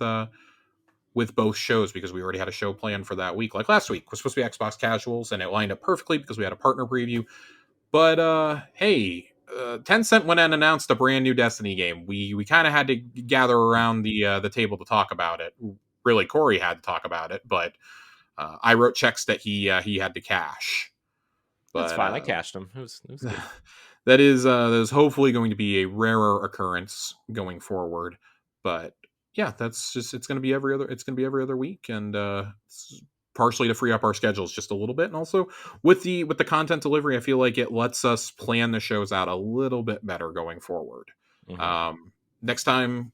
Speaker 2: both shows because we already had a show planned for that week. Like last week was supposed to be Xbox Casuals, and it lined up perfectly because we had a partner preview. But hey, Tencent went and announced a brand new Destiny game. We kind of had to gather around the table to talk about it. Really, Corey had to talk about it, but I wrote checks that he had to cash.
Speaker 1: That's
Speaker 2: But
Speaker 1: fine. I cashed them. It was good.
Speaker 2: that is hopefully going to be a rarer occurrence going forward. But yeah, that's just it's going to be every other week, and partially to free up our schedules just a little bit, and also with the content delivery, I feel like it lets us plan the shows out a little bit better going forward. Next time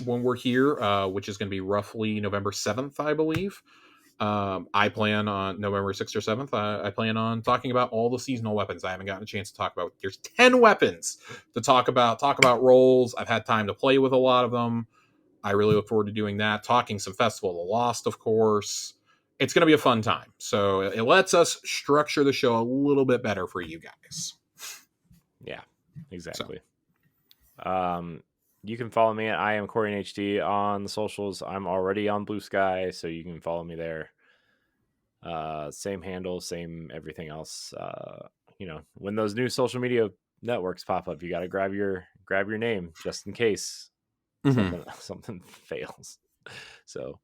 Speaker 2: when we're here, which is going to be roughly November 7th, I believe. I plan on November 6th or 7th. I plan on talking about all the seasonal weapons I haven't gotten a chance to talk about. There's 10 weapons to talk about roles. I've had time to play with a lot of them. I really look forward to doing that. Talking some Festival of the Lost, of course. It's going to be a fun time. So it lets us structure the show a little bit better for you guys.
Speaker 1: Yeah, exactly. So. You can follow me at I am Corey HD on the socials. I'm already on Blue Sky, so you can follow me there. Same handle, same everything else. When those new social media networks pop up, you got to grab your name just in case something fails. So,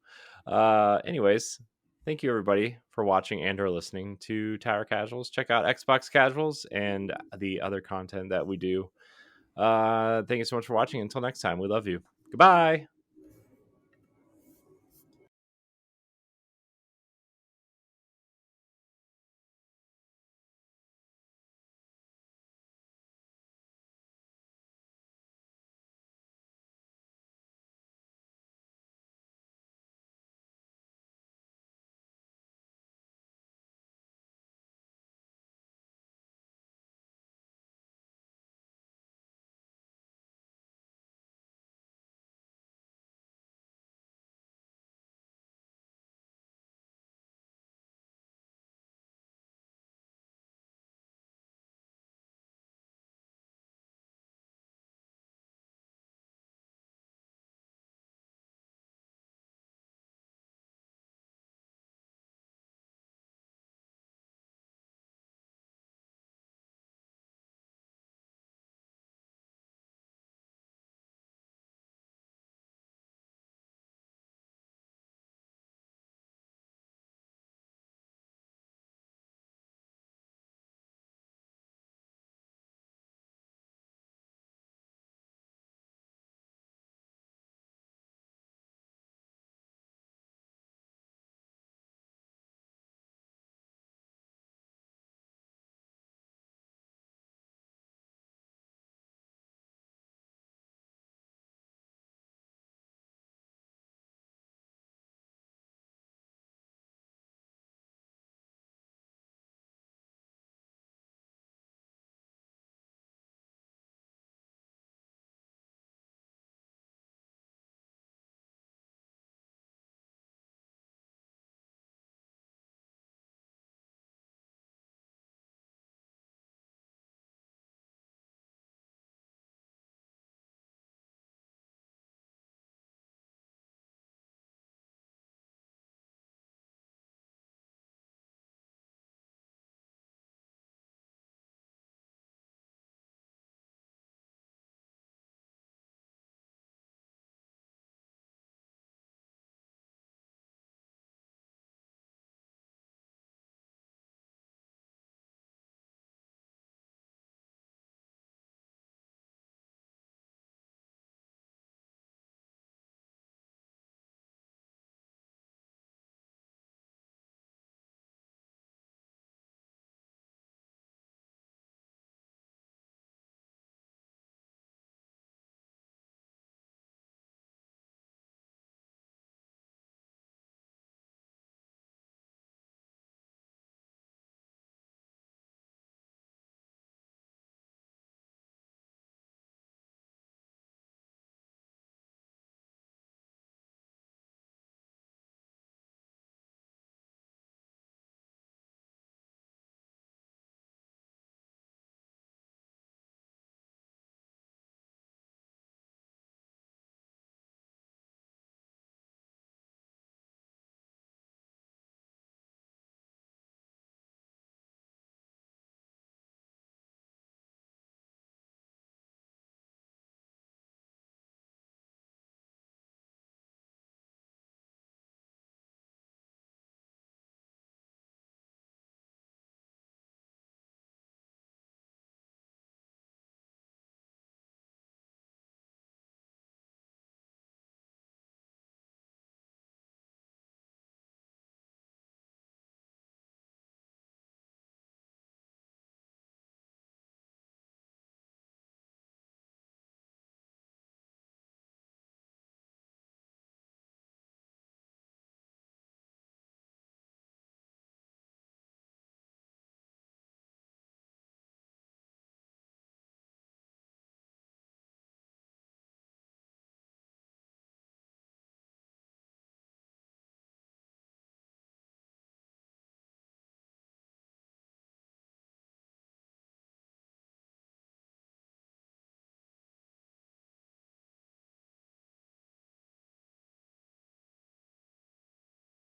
Speaker 1: anyways, thank you everybody for watching and or listening to Tower Casuals. Check out Xbox Casuals and the other content that we do. Thank you so much for watching. Until next time, we love you. Goodbye.